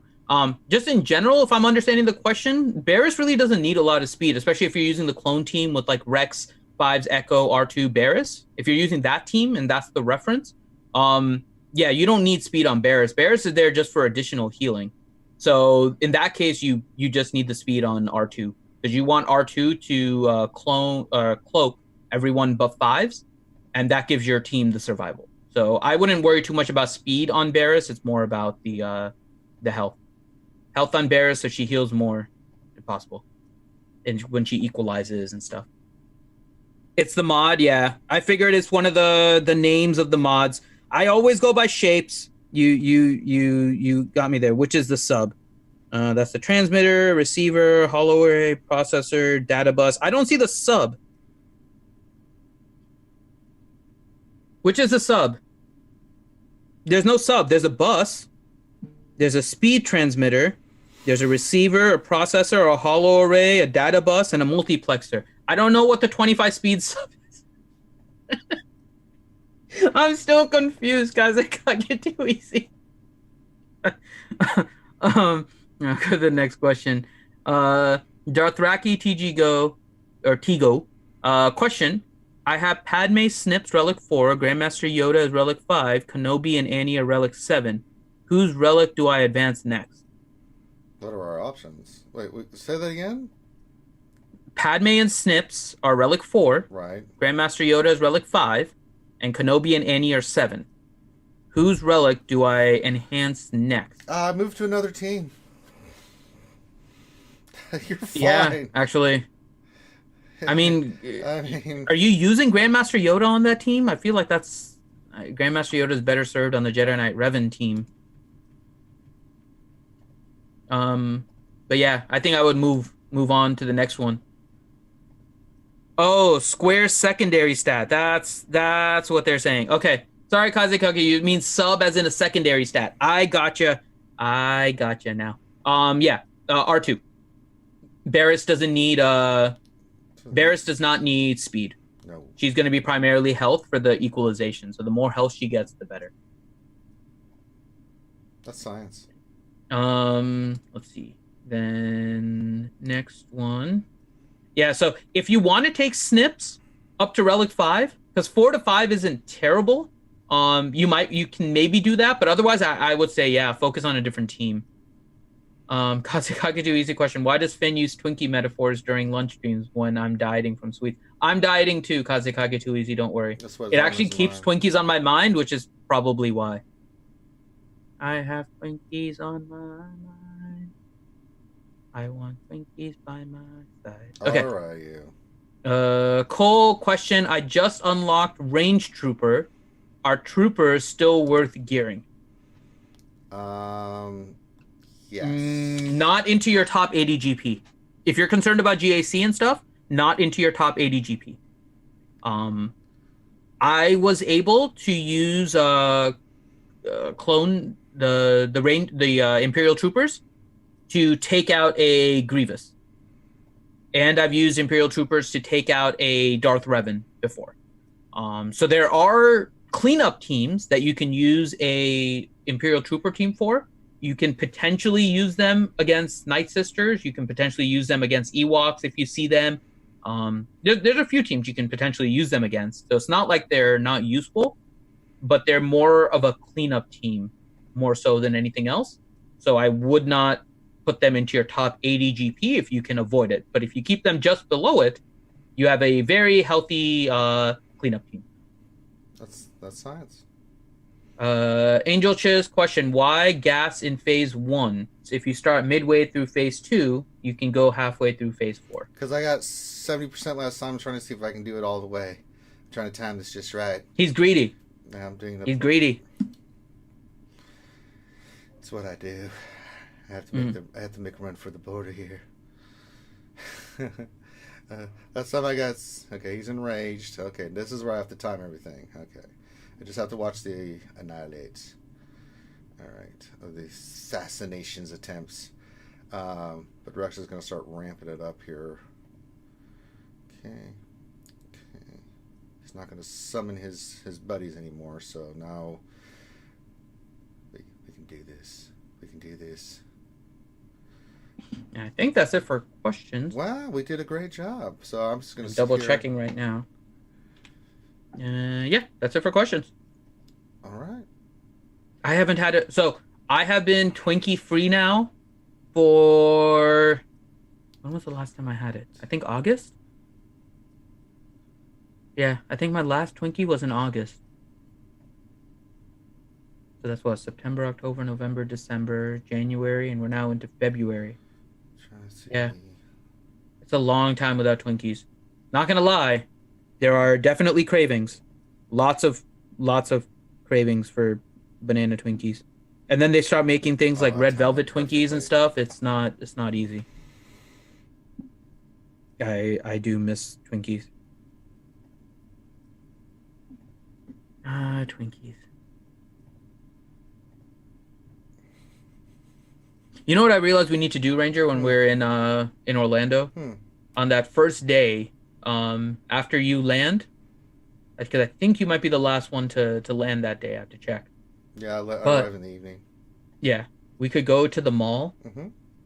Speaker 3: Just in general, if I'm understanding the question, Barris really doesn't need a lot of speed, especially if you're using the clone team with like Rex, Fives, Echo, R2, Barris. If you're using that team and that's the reference, yeah, you don't need speed on Barris. Barris is there just for additional healing. So in that case, you just need the speed on R2 because you want R2 to cloak everyone but fives, and that gives your team the survival. So I wouldn't worry too much about speed on Barris. It's more about the health. Health on Barris, so she heals more if possible. And when she equalizes and stuff. It's the mod, yeah. I figured it's one of the names of the mods. I always go by shapes. You got me there. Which is the sub? That's the transmitter, receiver, hollow array, processor, data bus. I don't see the sub. Which is the sub? There's no sub. There's a bus. There's a speed transmitter. There's a receiver, a processor, a hollow array, a data bus, and a multiplexer. I don't know what the 25 speed sub is. I'm still confused, guys. I can't get too easy. I'll go to the next question. Darthraki TG Go or Tigo. Question. I have Padme Snips Relic 4, Grandmaster Yoda is Relic 5, Kenobi and Annie are Relic 7. Whose relic do I advance next?
Speaker 1: What are our options? Wait, say that again?
Speaker 3: Padme and Snips are Relic 4.
Speaker 1: Right.
Speaker 3: Grandmaster Yoda is Relic 5. And Kenobi and Annie are 7. Whose relic do I enhance next?
Speaker 1: Move to another team. You're fine.
Speaker 3: Yeah, actually. I mean, are you using Grandmaster Yoda on that team? I feel like that's... Grandmaster Yoda is better served on the Jedi Knight Revan team. But yeah, I think I would move on to the next one. Oh, square secondary stat. That's what they're saying. Okay. Sorry, Kazekage, you mean sub as in a secondary stat. I gotcha now. Yeah, R2. Barris doesn't need Barris does not need speed.
Speaker 1: No.
Speaker 3: She's going to be primarily health for the equalization. So the more health she gets, the better.
Speaker 1: That's science.
Speaker 3: Let's see. Then next one. Yeah, so if you want to take Snips up to Relic 5, because 4 to 5 isn't terrible, you can maybe do that, but otherwise I would say, yeah, focus on a different team. Kazekage, easy question. Why does Finn use Twinkie metaphors during lunch streams when I'm dieting from sweets? I'm dieting too, Kazekage, too easy, don't worry. It actually keeps Twinkies on my mind, which is probably why. I have Twinkies on my mind. I want Twinkies by my side. Okay.
Speaker 1: All right, you.
Speaker 3: Cole, question. I just unlocked Range Trooper. Are troopers still worth gearing?
Speaker 1: Yes.
Speaker 3: Not into your top 80 GP. If you're concerned about GAC and stuff, not into your top 80 GP. I was able to use clone the Imperial Troopers to take out a Grievous. And I've used Imperial Troopers to take out a Darth Revan before. So there are cleanup teams that you can use a Imperial Trooper team for. You can potentially use them against Night Sisters. You can potentially use them against Ewoks if you see them. There's a few teams you can potentially use them against. So it's not like they're not useful, but they're more of a cleanup team, more so than anything else. So I would not put them into your top 80 GP if you can avoid it. But if you keep them just below it, you have a very healthy cleanup team.
Speaker 1: That's science.
Speaker 3: Angel Chiz question: why gas in phase 1? So if you start midway through phase 2, you can go halfway through phase 4.
Speaker 1: Because I got 70% last time. I'm trying to see if I can do it all the way. I'm trying to time this just right.
Speaker 3: He's greedy.
Speaker 1: Yeah, I'm doing it.
Speaker 3: He's greedy.
Speaker 1: That's what I do. I have to make a run for the border here. Last time I got... Okay, he's enraged. Okay, this is where I have to time everything. Okay. I just have to watch the annihilates. Alright. Of the assassinations attempts. But Rex is going to start ramping it up here. Okay. He's not going to summon his buddies anymore. So now we can do this. We can do this.
Speaker 3: I think that's it for questions.
Speaker 1: Wow, we did a great job. So I'm just going to
Speaker 3: double checking right now. Yeah, that's it for questions.
Speaker 1: All right.
Speaker 3: I haven't had it. So I have been Twinkie free now for, when was the last time I had it? I think August. Yeah, I think my last Twinkie was in August. So that's what, September, October, November, December, January, and we're now into February. Yeah. It's a long time without Twinkies. Not gonna lie, there are definitely cravings. Lots of cravings for banana Twinkies. And then they start making things like red velvet Twinkies and stuff. It's not easy. I do miss Twinkies. Twinkies. You know what I realized we need to do, Ranger, when we're in Orlando? On that first day, after you land, because I think you might be the last one to land that day. I have to check.
Speaker 1: Yeah, I arrive in the evening.
Speaker 3: Yeah, we could go to the mall,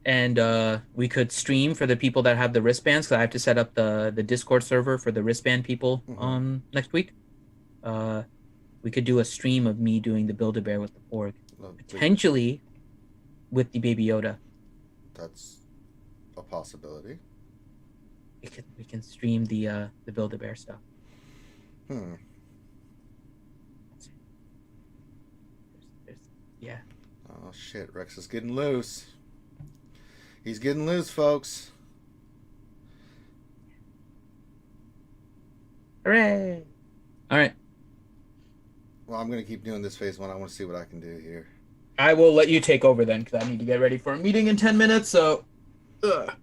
Speaker 3: and we could stream for the people that have the wristbands, because I have to set up the Discord server for the wristband people next week. We could do a stream of me doing the Build-A-Bear with the Porg. Potentially with the Baby Yoda.
Speaker 1: That's a possibility.
Speaker 3: We can stream the Build-A-Bear stuff. Yeah.
Speaker 1: Oh shit, Rex is getting loose. He's getting loose, folks.
Speaker 3: Hooray! All right.
Speaker 1: Well, I'm going to keep doing this phase 1. I want to see what I can do here.
Speaker 3: I will let you take over then, because I need to get ready for a meeting in 10 minutes, so...
Speaker 1: All right,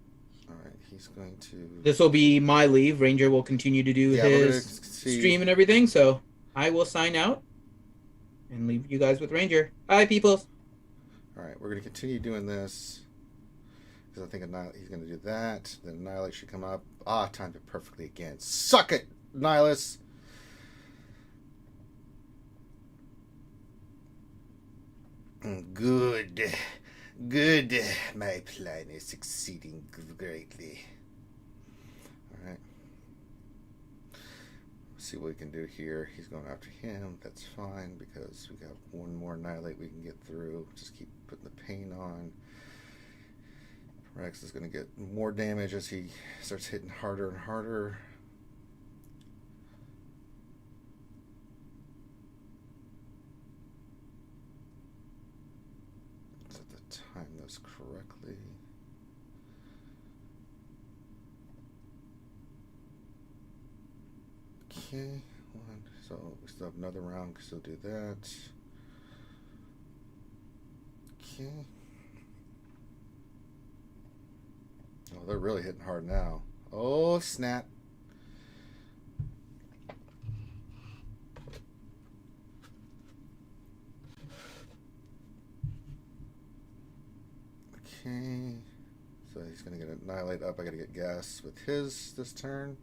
Speaker 1: he's going to...
Speaker 3: This will be my leave. Ranger will continue to do his stream and everything, so I will sign out and leave you guys with Ranger. Bye, peoples.
Speaker 1: All right, we're going to continue doing this, because I think he's going to do that. Then Annihilate should come up. Timed it perfectly again. Suck it, Nihilus! Good. My plan is succeeding greatly. Alright. See what we can do here. He's going after him. That's fine, because we got one more Annihilate we can get through. Just keep putting the pain on. Rex is going to get more damage as he starts hitting harder and harder. Time this correctly. Okay, so we still have another round, because he'll do that. Okay. Oh, they're really hitting hard now. Oh, snap. Okay, so he's going to get Annihilate up. I got to get gas with his this turn.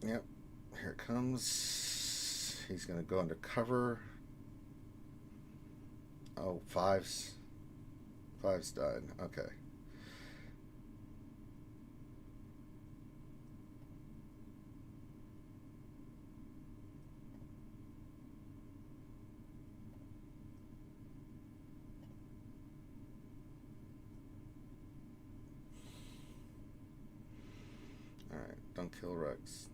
Speaker 1: Yep, here it comes. He's going to go under cover. Oh, fives. Fives died. Okay. Alright, don't kill Rex.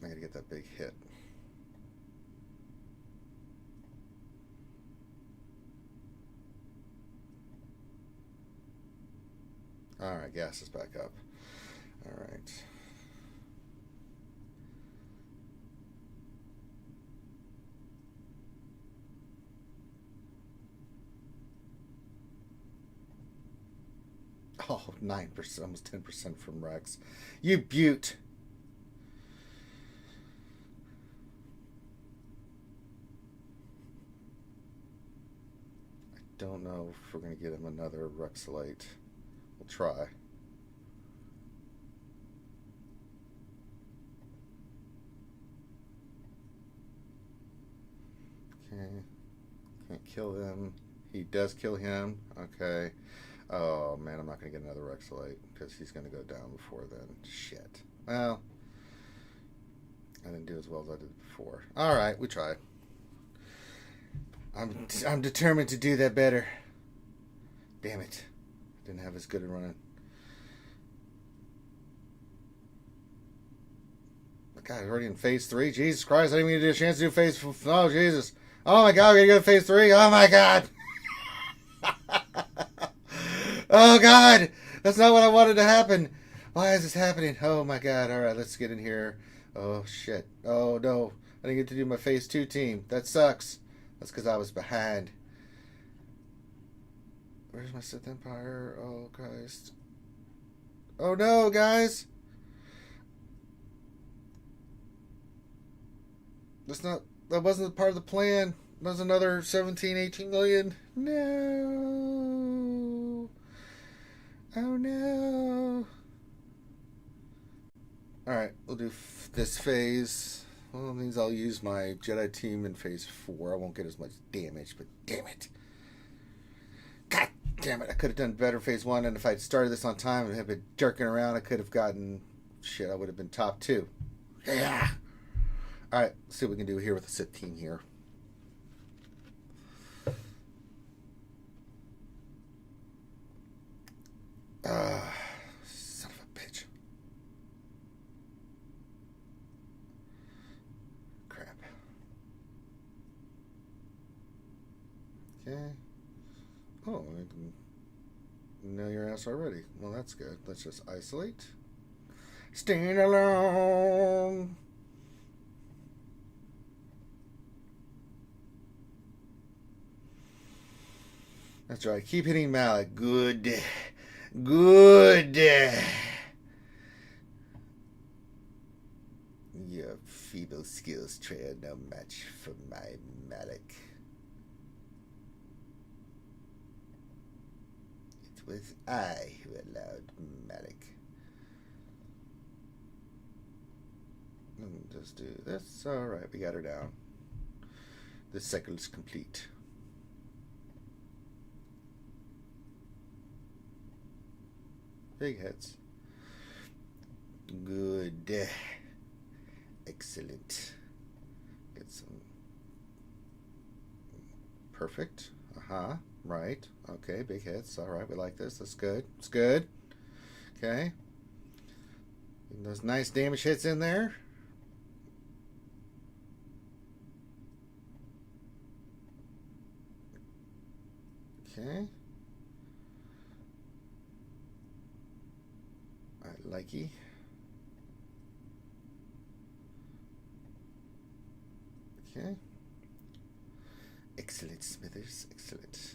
Speaker 1: I gotta get that big hit. Alright, gas is back up. Alright. Oh, 9%, almost 10% from Rex. You beaut. don't know if we're going to get him another Rexolite. We'll try. Okay. Can't kill him. He does kill him. Okay. Oh, man, I'm not going to get another Rexolite because he's going to go down before then. Shit. Well, I didn't do as well as I did before. All right, we tried. I'm determined to do that better. Damn it. Didn't have as good a run. God, already in phase 3? Jesus Christ, I didn't even get a chance to do phase 4. Oh, Jesus. Oh, my God, we're going to go to phase 3? Oh, my God. Oh, God. That's not what I wanted to happen. Why is this happening? Oh, my God. All right, let's get in here. Oh, shit. Oh, no. I didn't get to do my phase 2 team. That sucks. That's because I was behind. Where's my Sith Empire? Oh, Christ. Oh, no, guys. That wasn't part of the plan. That was another 17, 18 million. No. Oh, no. Alright, we'll do this phase. Well, it means I'll use my Jedi team in phase 4. I won't get as much damage, but damn it. God damn it. I could have done better phase 1, and if I'd started this on time and had been jerking around, I could have gotten... Shit, I would have been top 2. Yeah. Alright, let's see what we can do here with the Sith team here. Son of a bitch. Crap. Okay. Oh, I can know your ass already. Well, that's good. Let's just isolate. Stand alone. That's right. Keep hitting Mallet. Good. Good. Your feeble skills trail no match for my Malik. It was I who allowed Malik. Just do this. Alright, we got her down. This cycle is complete. Big hits. Good. Excellent. Get some. Perfect. Right. Okay, big hits. Alright, we like this. That's good. It's good. Okay. Getting those nice damage hits in there. Okay. Likey. Okay. Excellent, Smithers. Excellent.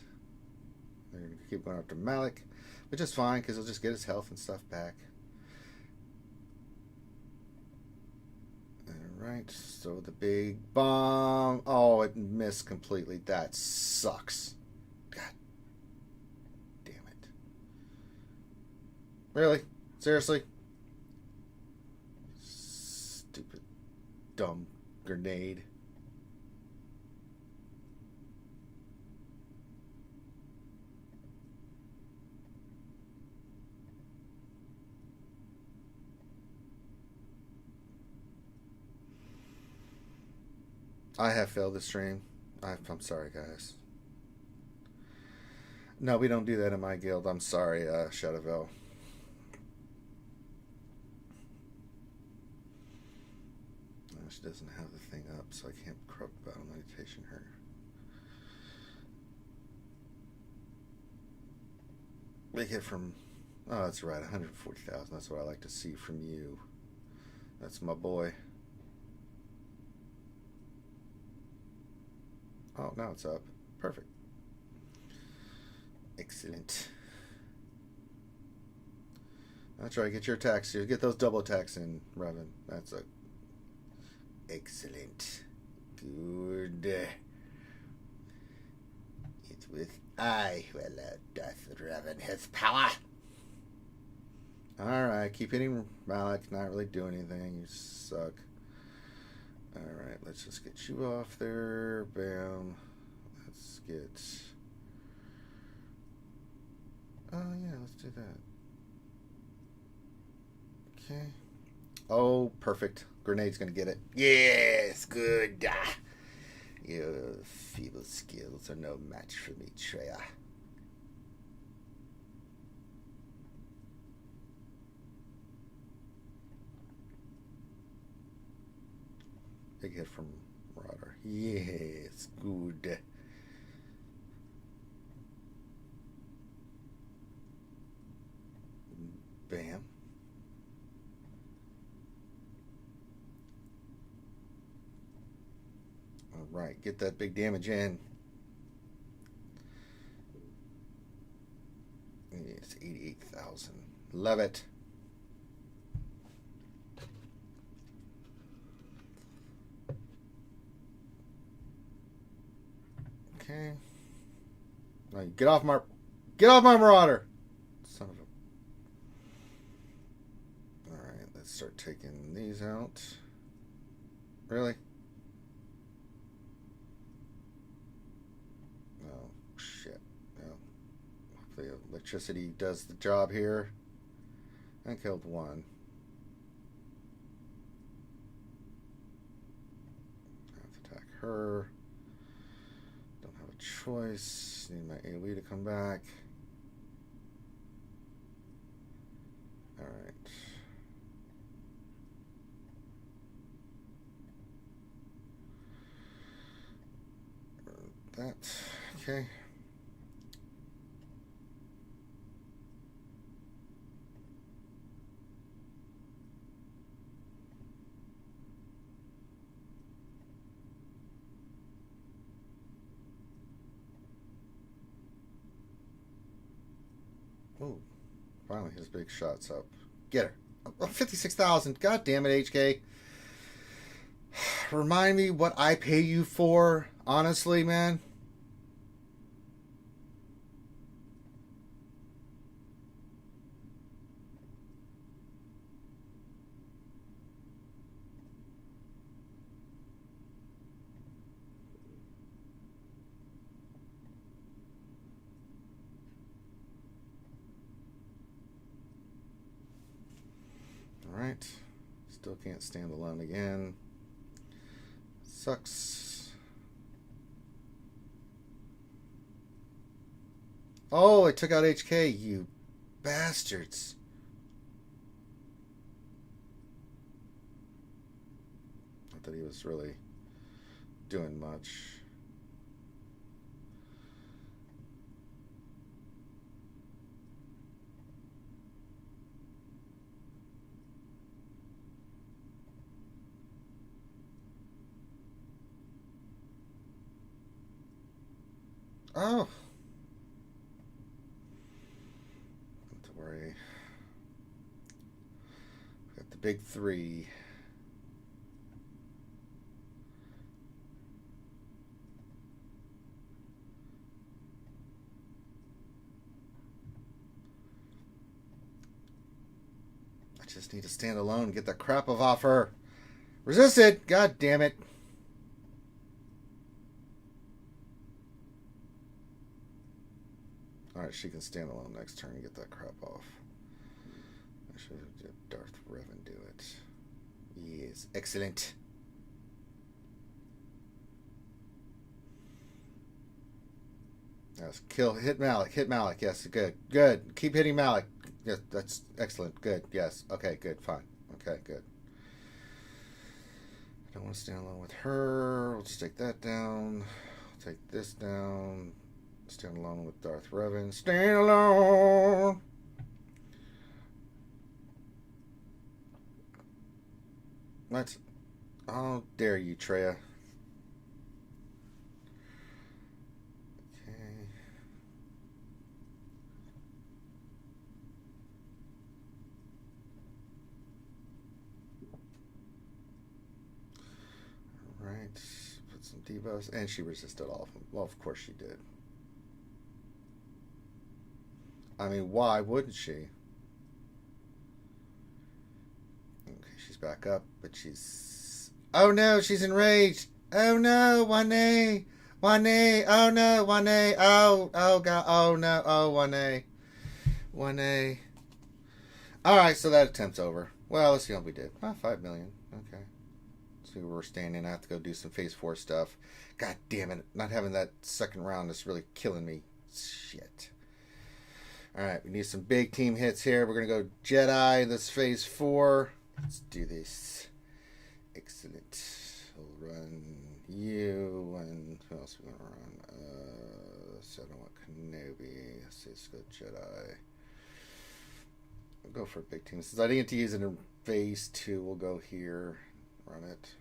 Speaker 1: They're going to keep going after Malik, which is fine because he'll just get his health and stuff back. Alright, so the big bomb. Oh, it missed completely. That sucks. God damn it. Really? Seriously? Stupid, dumb grenade. I have failed the stream. I'm sorry, guys. No, we don't do that in my guild. I'm sorry, Shadowville. She doesn't have the thing up, so I can't corrupt battle meditation her. Big hit from, oh, that's right, 140,000. That's what I like to see from you. That's my boy. Oh, now it's up. Perfect. Excellent. That's right, get your attacks here. Get those double attacks in, Revan. That's a excellent. Good. It's with I will Death Revan his power. Alright, keep hitting Malik, not really doing anything. You suck. Alright, let's just get you off there. Bam. Let's get... Oh, yeah, let's do that. Okay. Oh, perfect. Grenade's gonna get it. Yes, good. Your feeble skills are no match for me, Treya. Big hit from Marauder. Yes, good. Bam. All right, get that big damage in. Yes, 88,000. Love it. Okay. Now get off my Marauder. Son of a... Alright, let's start taking these out. Really? Oh, shit. No. Hopefully electricity does the job here. I killed one. I have to attack her. Choice. Need my AoE to come back. Alright. That. Okay. Oh, finally his big shot's up. Get her. Oh, 56,000. God damn it, HK. Remind me what I pay you for, honestly, man. Alright. Still can't stand alone again. Sucks. Oh, I took out HK, you bastards. Not that he was really doing much. Oh. Not to worry. Got the big three. I just need to stand alone and get the crap off her. Resisted! God damn it. Alright, she can stand alone next turn and get that crap off. I should have did Darth Revan do it. Yes, excellent. Yes, hit Malik, yes, good, good. Keep hitting Malik. Yes, that's excellent, good, yes, okay, good, fine. Okay, good. I don't want to stand alone with her. We'll just take that down. I'll take this down. Stand alone with Darth Revan. Stand alone! What? How dare you, Treya? Okay. Alright. Put some debuffs. And she resisted all of them. Well, of course she did. I mean, why wouldn't she? Okay, she's back up, but she's... Oh no, she's enraged! Oh no, 1A! 1A! Oh no, 1A! Oh god, oh no, oh 1A. 1A. Alright, so that attempt's over. Well, let's see what we did. 5 million. Okay. See where we're standing. I have to go do some phase 4 stuff. God damn it. Not having that second round is really killing me. Shit. Alright, we need some big team hits here. We're going to go Jedi. This phase 4. Let's do this. Excellent. We'll run you. And who else are we going to run? So I don't want Kenobi. Let's go Jedi. We'll go for a big team. Since I didn't get to use it in phase 2, we'll go here. Run it.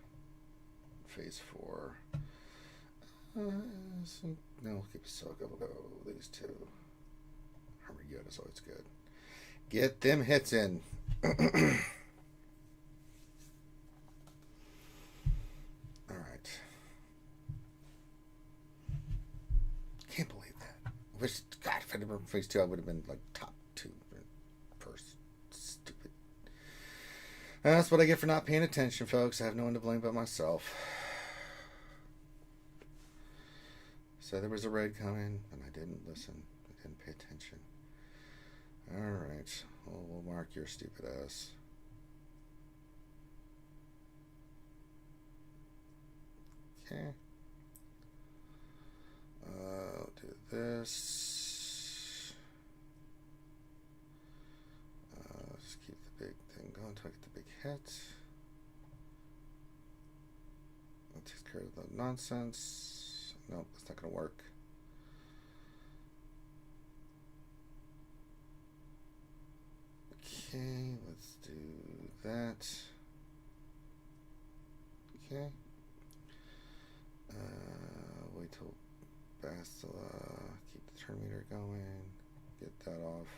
Speaker 1: Phase 4. No, we'll keep Ahsoka. We'll go these two. Armor Yoda's always good. Get them hits in. Alright. Can't believe that. Wish, God, if I'd been phase 2, I would have been like top 2 first. Stupid. That's what I get for not paying attention, folks. I have no one to blame but myself. So there was a raid coming, and I didn't listen. I didn't pay attention. Alright. Well, we'll mark your stupid ass. Okay. I'll do this. Just keep the big thing going until I get the big hit. That takes care of the nonsense. Nope, that's not going to work. Okay, let's do that. Okay. Wait till Bastila. Keep the turn meter going. Get that off.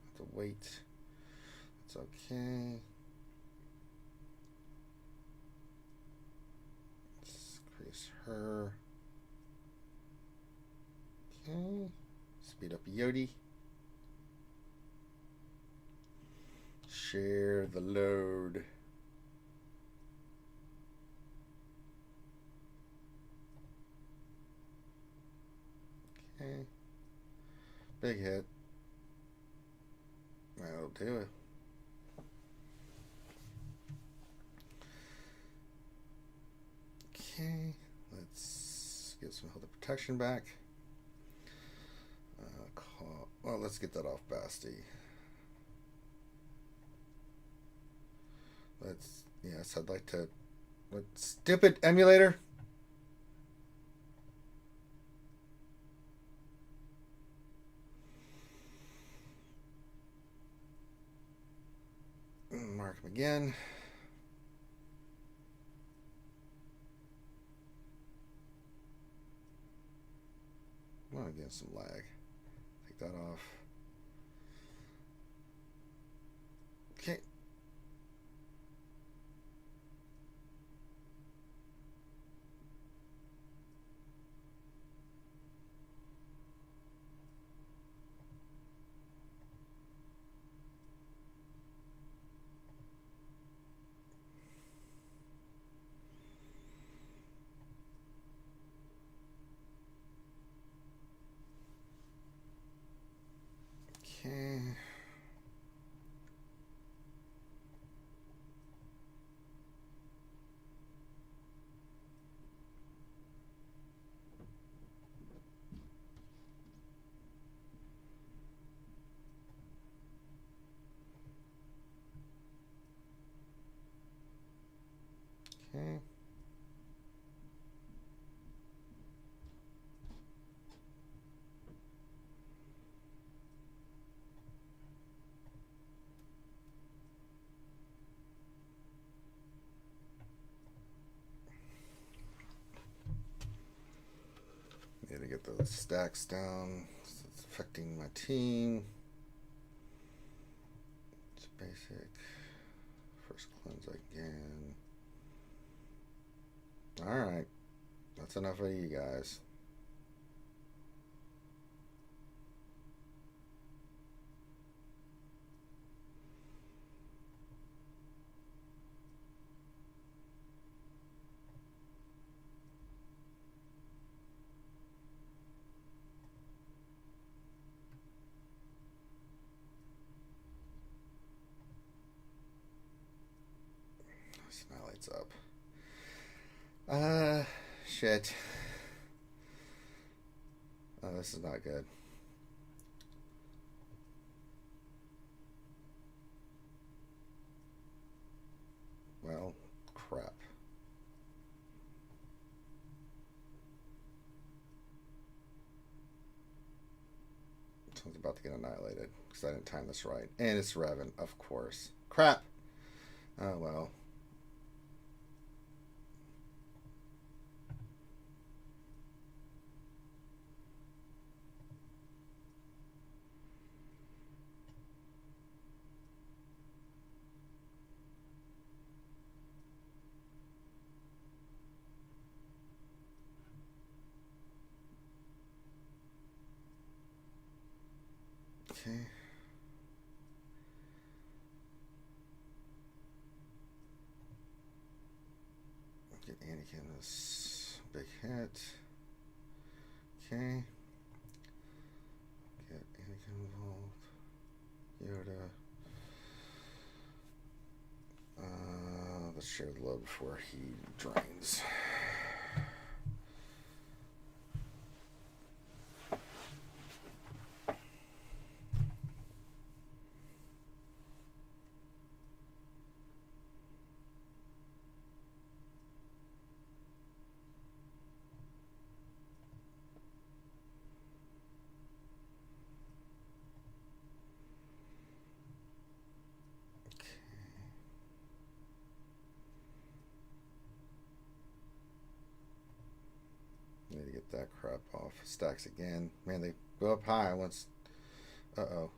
Speaker 1: Have to wait. It's okay. Let's increase her. Okay. Speed up Yodi. Share the load. Okay. Big hit. That'll do it. Okay. Let's get some health protection back. Well, let's get that off Basti. Yes, I'd like to. What stupid emulator? Mark him again. I'm gonna get some lag. Take that off. Okay. Okay. Okay. Need to get those stacks down. It's affecting my team. It's basic. First cleanse again. Alright. That's enough of you guys. what's up. Shit. Oh, this is not good. Well, crap. Someone's about to get annihilated because I didn't time this right. And it's Revan, of course. Crap. Oh, well. Okay. Get Anakin this big hit. Okay. Get Anakin involved. Yoda. Let's share the load before he drains. Need to get that crap off. Stacks again. Man, they go up high once. Uh-oh.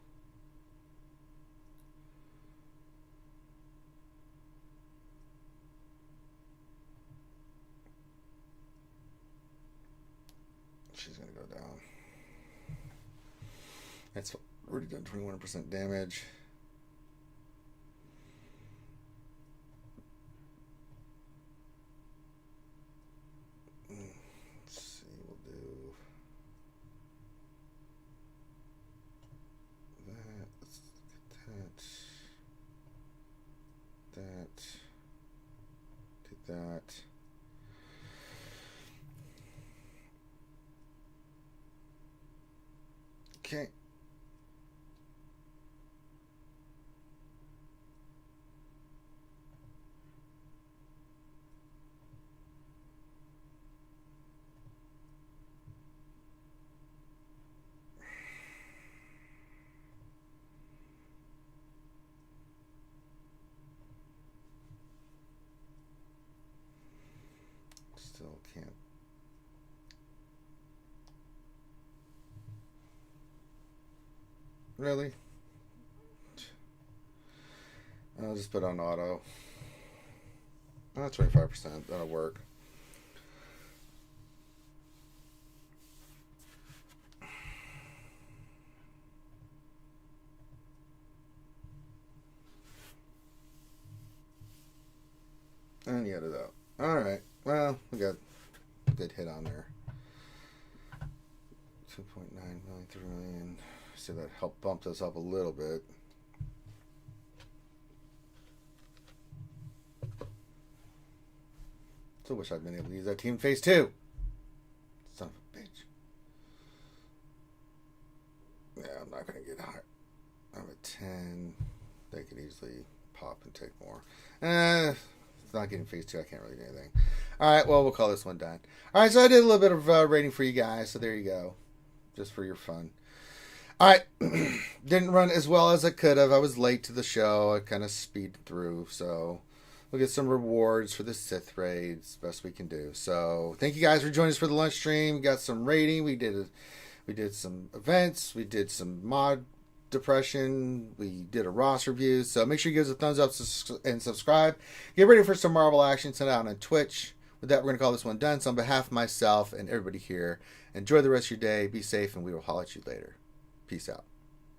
Speaker 1: She's going to go down. That's already done 21% damage. That. Okay. Still can't. Really? I'll just put on auto. 25%. That'll work. And get it out. Alright. Well, we got a good hit on there. 2.9 million, 3 million. See, that helped bump us up a little bit. Still wish I'd been able to use that team phase 2. Son of a bitch. Yeah, I'm not going to get higher. I'm at 10. They could easily pop and take more. It's not getting phase 2. I can't really do anything. Alright, well, we'll call this one done. Alright, so I did a little bit of rating for you guys. So there you go. Just for your fun. Alright. Didn't run as well as I could have. I was late to the show. I kind of speeded through. So we'll get some rewards for the Sith raids. Best we can do. So thank you guys for joining us for the lunch stream. We got some rating. We did some events. We did some mod depression. We did a Ross review. So make sure you give us a thumbs up and subscribe. Get ready for some Marvel action tonight on Twitch. With that, we're going to call this one done. So on behalf of myself and everybody here, enjoy the rest of your day. Be safe, and we will holler at you later. Peace out.